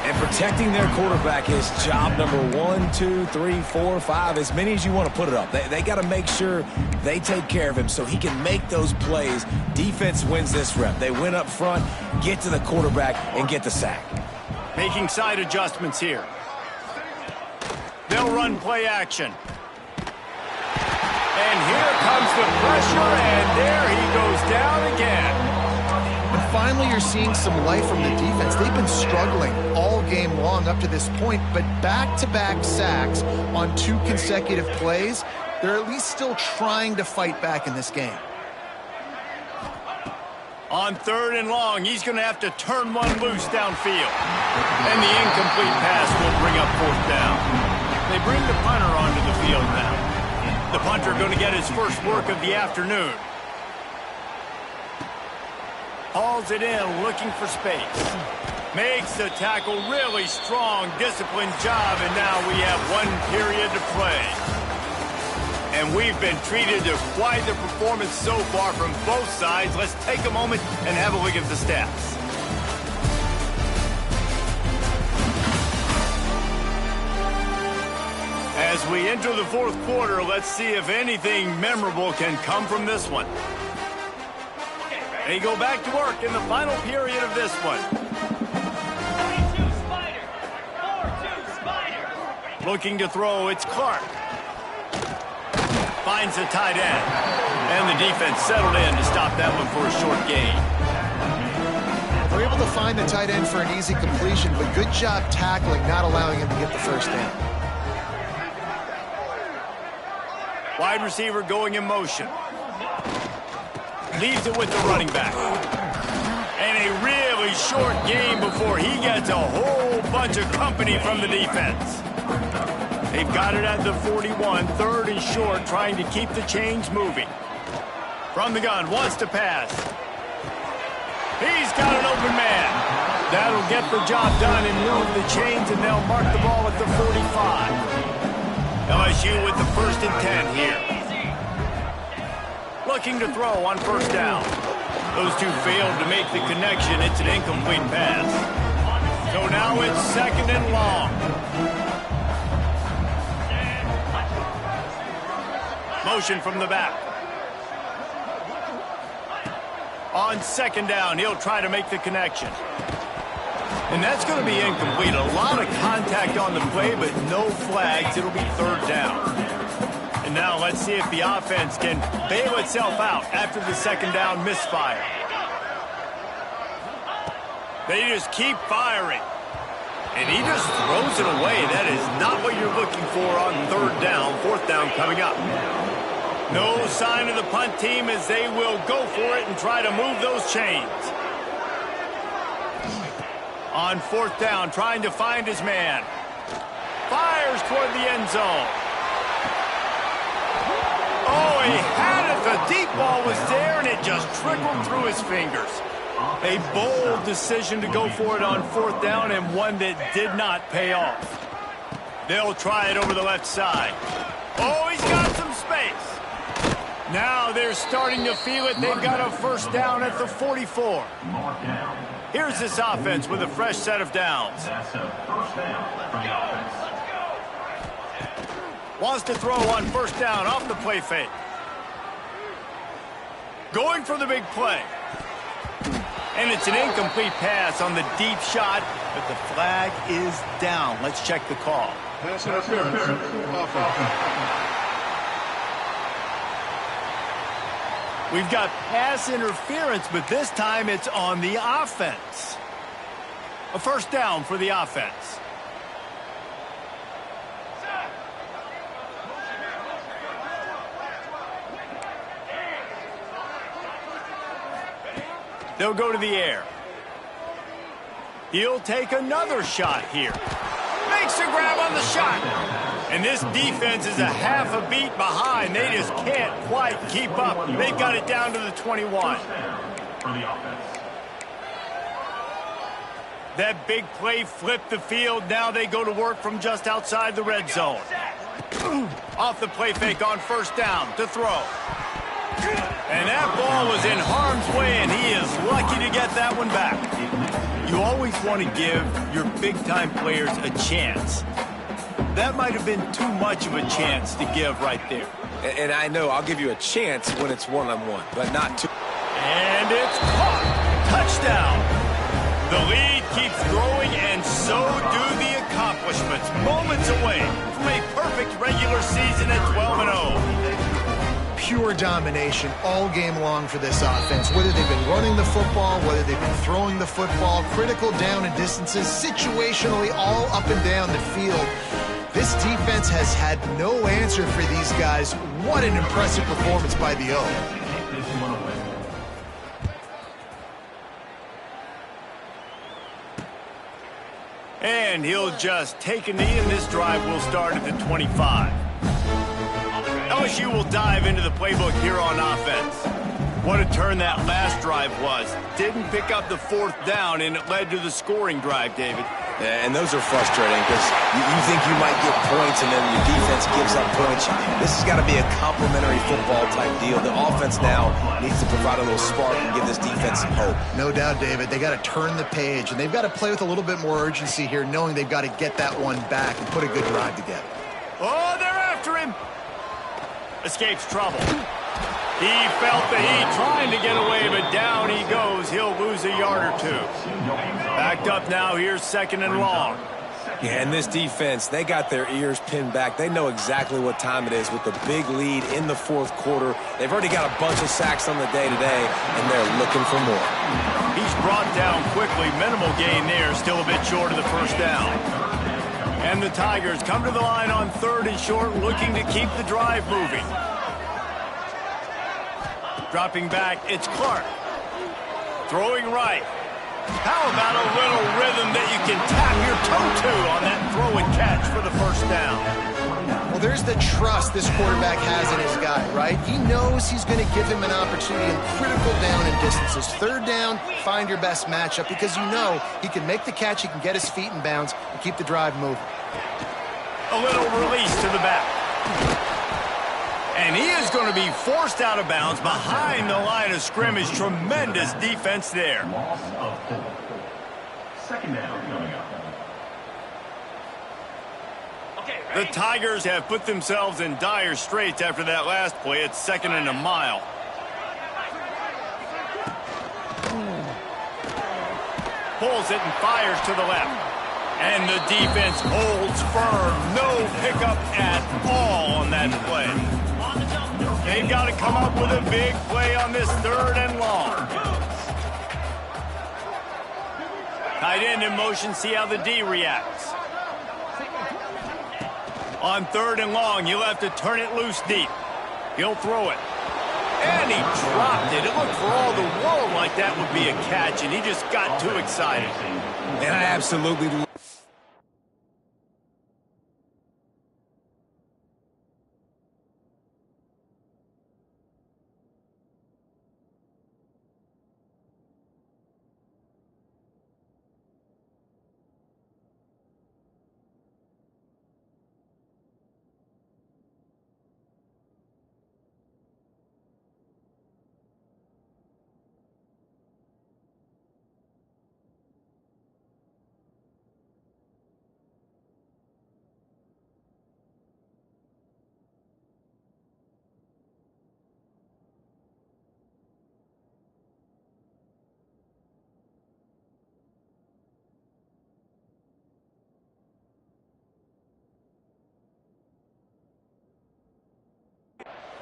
Speaker 3: And protecting their quarterback is job number 1, 2, 3, 4, 5, as many as you want to put it up. They got to make sure they take care of him so he can make those plays. Defense wins this rep. They win up front, get to the quarterback, and get the sack.
Speaker 1: Making side adjustments here. They'll run play action. And here comes the pressure, and there he goes down again.
Speaker 2: And finally, you're seeing some life from the defense. They've been struggling all game long up to this point, but back-to-back sacks on 2 consecutive plays, they're at least still trying to fight back in this game.
Speaker 1: On third and long, he's going to have to turn one loose downfield. And the incomplete pass will bring up fourth down. They bring the punter onto the field now. The punter going to get his first work of the afternoon. Hauls it in, looking for space. Makes the tackle, really strong, disciplined job, and now we have 1 period to play. And we've been treated to quite the performance so far from both sides. Let's take a moment and have a look at the stats. As we enter the fourth quarter, let's see if anything memorable can come from this one. They go back to work in the final period of this one.
Speaker 5: 42 Spider. 4-2 Spider.
Speaker 1: Looking to throw, it's Clark. Finds the tight end. And the defense settled in to stop that one for a short gain.
Speaker 2: They're able to find the tight end for an easy completion, but good job tackling, not allowing him to get the first down.
Speaker 1: Wide receiver going in motion. Leaves it with the running back. And a really short game before he gets a whole bunch of company from the defense. They've got it at the 41, third and short, trying to keep the chains moving. From the gun, wants to pass. He's got an open man. That'll get the job done and move the chains, and they'll mark the ball at the 45. LSU with the first and 10 here. Looking to throw on first down. Those two failed to make the connection. It's an incomplete pass. So now it's second and long. Motion from the back. On second down, he'll try to make the connection. And that's going to be incomplete. A lot of contact on the play, but no flags. It'll be third down. And now let's see if the offense can bail itself out after the second down misfire. They just keep firing. And he just throws it away. That is not what you're looking for on third down. Fourth down coming up. No sign of the punt team as they will go for it and try to move those chains. On 4th down, trying to find his man. Fires toward the end zone. Oh, he had it. The deep ball was there, and it just trickled through his fingers. A bold decision to go for it on 4th down, and one that did not pay off. They'll try it over the left side. Oh, he's got some space. Now they're starting to feel it. They've got a 1st down at the 44. Here's this offense with a fresh set of downs. Wants to throw on 1st down off the play fake. Going for the big play. And it's an incomplete pass on the deep shot, but the flag is down. Let's check the call.
Speaker 6: Pass interference.
Speaker 1: We've got pass interference, but this time it's on the offense. A 1st down for the offense. They'll go to the air. He'll take another shot here. Makes a grab on the shot. And this defense is a half a beat behind. They just can't quite keep up. They've got it down to the 21. That big play flipped the field. Now they go to work from just outside the red zone. Off the play fake on 1st down to throw. And that ball was in harm's way, and he is lucky to get that one back. You always want to give your big-time players a chance. That might have been too much of a chance to give right there.
Speaker 3: And I know I'll give you a chance when it's one-on-one, but not two.
Speaker 1: And it's caught. Touchdown. The lead keeps growing, and so do the accomplishments. Moments away from a perfect regular season at 12-0.
Speaker 2: Pure domination all game long for this offense. Whether they've been running the football, whether they've been throwing the football, critical down and distances, situationally all up and down the field. This defense has had no answer for these guys. What an impressive performance by the O.
Speaker 1: And he'll just take a knee, and this drive will start at the 25. LSU will dive into the playbook here on offense. What a turn that last drive was. Didn't pick up the 4th down, and it led to the scoring drive, David.
Speaker 3: Yeah, and those are frustrating because you think you might get points and then your defense gives up points. This has got to be a complementary football type deal. The offense now needs to provide a little spark and give this defense some hope.
Speaker 2: No doubt, David. They got to turn the page, and they've got to play with a little bit more urgency here, knowing they've got to get that one back and put a good drive together.
Speaker 1: Oh, they're after him. Escapes trouble. He felt the heat trying to get away, but down he goes. He'll lose a yard or two. Backed up now. Here's 2nd and long.
Speaker 3: Yeah, and this defense, they got their ears pinned back. They know exactly what time it is with the big lead in the 4th quarter. They've already got a bunch of sacks on the day today, and they're looking for more.
Speaker 1: He's brought down quickly. Minimal gain there. Still a bit short of the 1st down. And the Tigers come to the line on 3rd and short, looking to keep the drive moving. Dropping back, it's Clark. Throwing right. How about a little rhythm that you can tap your toe to on that throw and catch for the 1st down?
Speaker 2: Well, there's the trust this quarterback has in his guy, right? He knows he's going to give him an opportunity in critical down and distances. 3rd down, find your best matchup because you know he can make the catch, he can get his feet in bounds, and keep the drive moving.
Speaker 1: A little release to the back. And he is going to be forced out of bounds behind the line of scrimmage. Tremendous defense there.
Speaker 6: Loss of 4. 2nd down coming up.
Speaker 1: The Tigers have put themselves in dire straits after that last play. It's 2nd and a mile. Pulls it and fires to the left. And the defense holds firm. No pickup at all on that play. They've got to come up with a big play on this 3rd and long. Tight end in motion. See how the D reacts. On 3rd and long, you'll have to turn it loose deep. He'll throw it. And he dropped it. It looked for all the world like that would be a catch, and he just got too excited.
Speaker 3: And I absolutely...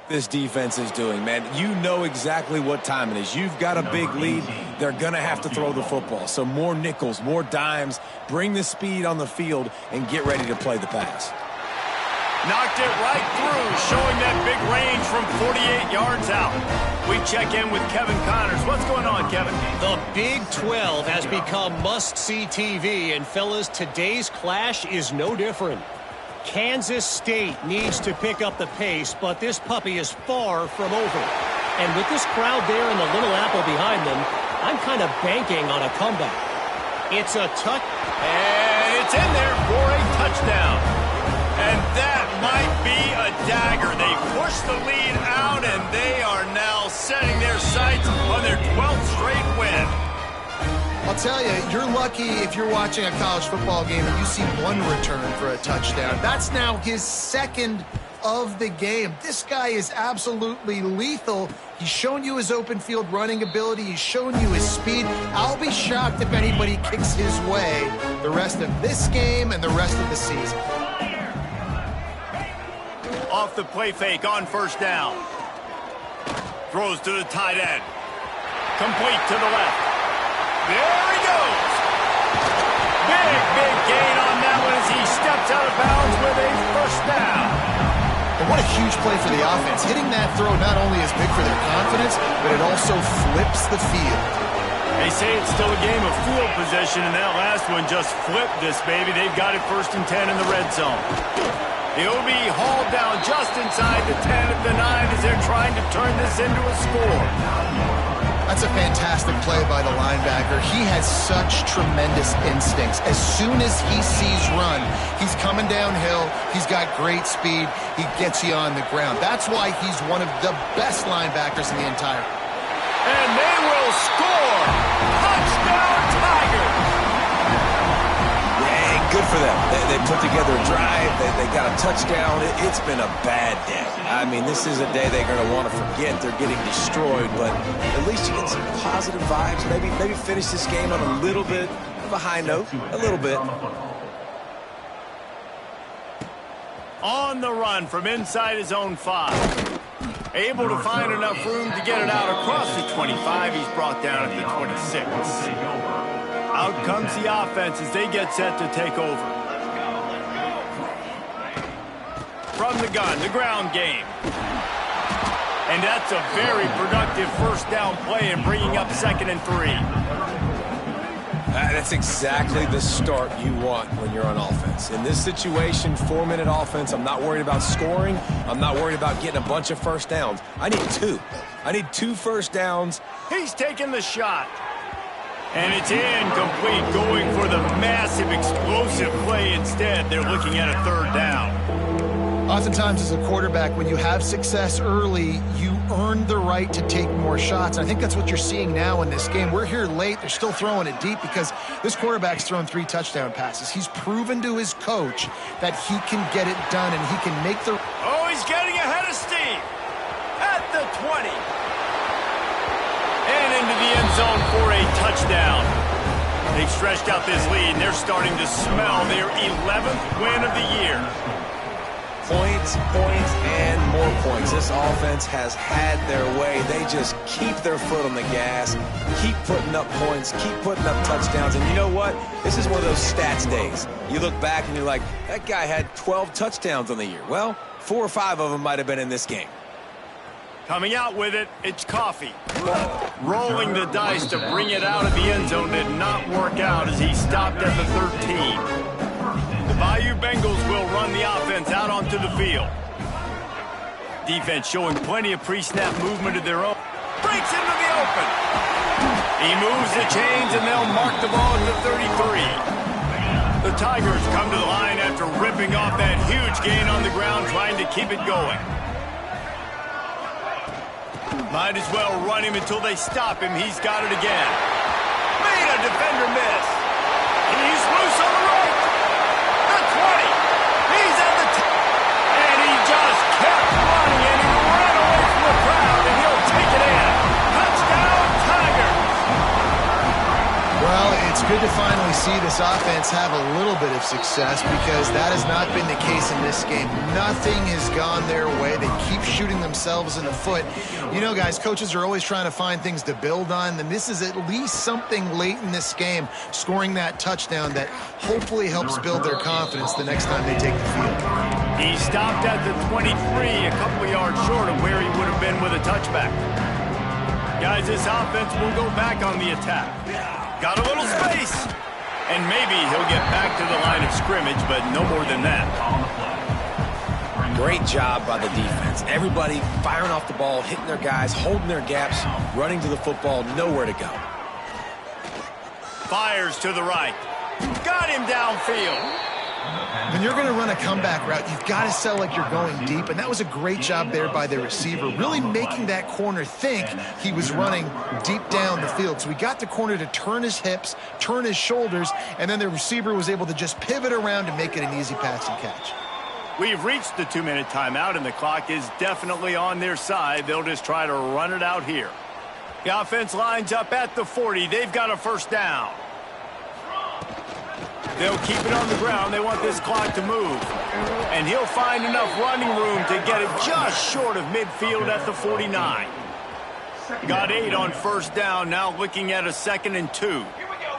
Speaker 3: This defense is doing, man. You know exactly what time it is. You've got a big lead. They're going to have to throw the football. So more nickels, more dimes. Bring the speed on the field and get ready to play the pass.
Speaker 1: Knocked it right through, showing that big range from 48 yards out. We check in with Kevin Connors. What's going on, Kevin?
Speaker 4: The Big 12 has become must-see TV, and fellas, today's clash is no different. Kansas State needs to pick up the pace, but this puppy is far from over. And with this crowd there and the Little Apple behind them, I'm kind of banking on a comeback. It's a touch.
Speaker 1: And it's in there for a touchdown. And that might be a dagger. They push the lead out, and they are now setting their sights on their 12th straight win.
Speaker 2: I'll tell you, you're lucky if you're watching a college football game and you see one return for a touchdown. That's now his second of the game. This guy is absolutely lethal. He's shown you his open field running ability. He's shown you his speed. I'll be shocked if anybody kicks his way the rest of this game and the rest of the season.
Speaker 1: Off the play fake on first down. Throws to the tight end. Complete to the left. There he goes. Big gain on that one as he steps out of bounds with a first down.
Speaker 2: And what a huge play for the offense. Hitting that throw not only is big for their confidence, but it also flips the field.
Speaker 1: They say it's still a game of field position, and that last one just flipped this baby. They've got it 1st and 10 in the red zone. He'll be hauled down just inside the 10 at the 9 as they're trying to turn this into a score.
Speaker 2: That's a fantastic play by the linebacker. He has such tremendous instincts. As soon as he sees run, he's coming downhill. He's got great speed. He gets you on the ground. That's why he's one of the best linebackers in the entire.
Speaker 1: And they will score. Touchdown, Tigers.
Speaker 3: Yeah, good for them. They put together a drive. They got a touchdown. It's been a bad day. I mean, this is a day they're going to want to forget. They're getting destroyed, but at least you get some positive vibes. Maybe finish this game on a little bit of a high note. A little bit.
Speaker 1: On the run from inside his own 5. Able to find enough room to get it out across the 25. He's brought down at the 26. Out comes the offense as they get set to take over. From the gun, the ground game. And that's a very productive first down play and bringing up 2nd and 3.
Speaker 3: That's exactly the start you want when you're on offense. In this situation, 4-minute offense, I'm not worried about scoring. I'm not worried about getting a bunch of first downs. I need 2. I need 2 first downs.
Speaker 1: He's taking the shot. And it's incomplete, going for the massive explosive play instead. They're looking at a 3rd down.
Speaker 2: Oftentimes as a quarterback, when you have success early, you earn the right to take more shots. And I think that's what you're seeing now in this game. We're here late. They're still throwing it deep because this quarterback's thrown 3 touchdown passes. He's proven to his coach that he can get it done and he can make the...
Speaker 1: Oh, he's getting ahead of Steve at the 20. And into the end zone for a touchdown. They've stretched out this lead, and they're starting to smell their 11th win of the year.
Speaker 3: Points, and more points. This offense has had their way. They just keep their foot on the gas, keep putting up points, keep putting up touchdowns. And you know what? This is one of those stats days. You look back and you're like, that guy had 12 touchdowns on the year. Well, 4 or 5 of them might have been in this game.
Speaker 1: Coming out with it, it's Coffee. Rolling the dice to bring it out of the end zone did not work out as he stopped at the 13. The Bayou Bengals will run the offense out onto the field. Defense showing plenty of pre-snap movement of their own. Breaks into the open. He moves the chains and they'll mark the ball at the 33. The Tigers come to the line after ripping off that huge gain on the ground, trying to keep it going. Might as well run him until they stop him. He's got it again. Made a defender miss. He's loose on the right. The 20. He's at the 10. And he just kept running, and he ran away from the crowd, and he'll take it in. Touchdown, Tigers.
Speaker 2: Well, it's good to finally see this offense have a little bit of success because that has not been the case in this game. Nothing has gone their way. They keep shooting themselves in the foot. You know, guys, coaches are always trying to find things to build on, and this is at least something late in this game, scoring that touchdown that hopefully helps build their confidence the next time they take the field.
Speaker 1: He stopped at the 23, a couple of yards short of where he would have been with a touchback. Guys, this offense will go back on the attack. Got a little space. And maybe he'll get back to the line of scrimmage, but no more than that.
Speaker 3: Great job by the defense. Everybody firing off the ball, hitting their guys, holding their gaps, running to the football, nowhere to go.
Speaker 1: Fires to the right. Got him downfield.
Speaker 2: When you're going to run a comeback route, you've got to sell like you're going deep, and that was a great job there by the receiver, really making that corner think he was running deep down the field. So he got the corner to turn his hips, turn his shoulders, and then the receiver was able to just pivot around and make it an easy pass and catch.
Speaker 1: We've reached the 2-minute timeout, and the clock is definitely on their side. They'll just try to run it out here. The offense lines up at the 40. They've got a first down. They'll keep it on the ground. They want this clock to move. And he'll find enough running room to get it just short of midfield at the 49. Got 8 on first down. Now looking at a 2nd and 2.
Speaker 5: Here we go.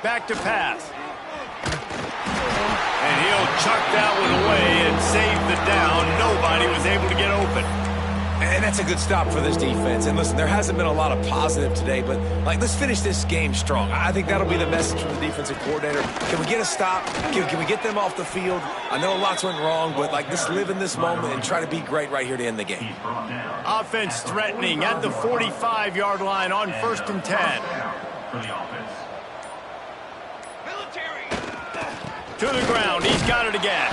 Speaker 1: Back to pass. And he'll chuck that one away and save the down. Nobody was able to get open.
Speaker 3: And that's a good stop for this defense. And listen, there hasn't been a lot of positive today, but let's finish this game strong. I think that'll be the message from the defensive coordinator. Can we get a stop? Can we get them off the field? I know lots went wrong, but let's live in this moment and try to be great right here to end the game.
Speaker 1: Offense threatening at the 45-yard line on 1st and 10. To the ground. He's got it again.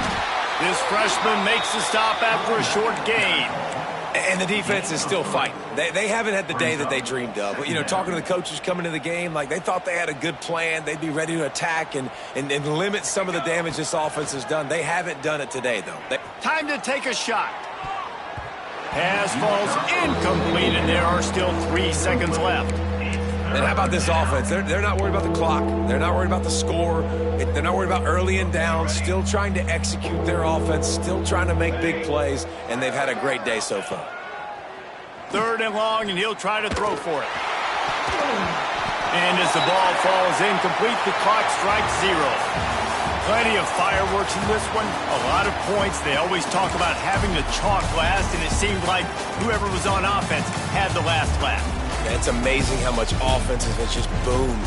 Speaker 1: This freshman makes the stop after a short gain.
Speaker 3: And the defense is still fighting. They haven't had the day that they dreamed of. But, talking to the coaches coming into the game, they thought they had a good plan. They'd be ready to attack and limit some of the damage this offense has done. They haven't done it today, though.
Speaker 1: Time to take a shot. Pass falls incomplete, and there are still 3 seconds left.
Speaker 3: And how about this offense? They're not worried about the clock. They're not worried about the score. They're not worried about early and down. Still trying to execute their offense. Still trying to make big plays. And they've had a great day so far.
Speaker 1: 3rd and long, and he'll try to throw for it. And as the ball falls incomplete, the clock strikes 0. Plenty of fireworks in this one. A lot of points. They always talk about having the chalk last, and it seemed like whoever was on offense had the last laugh.
Speaker 3: It's amazing how much offense has just boomed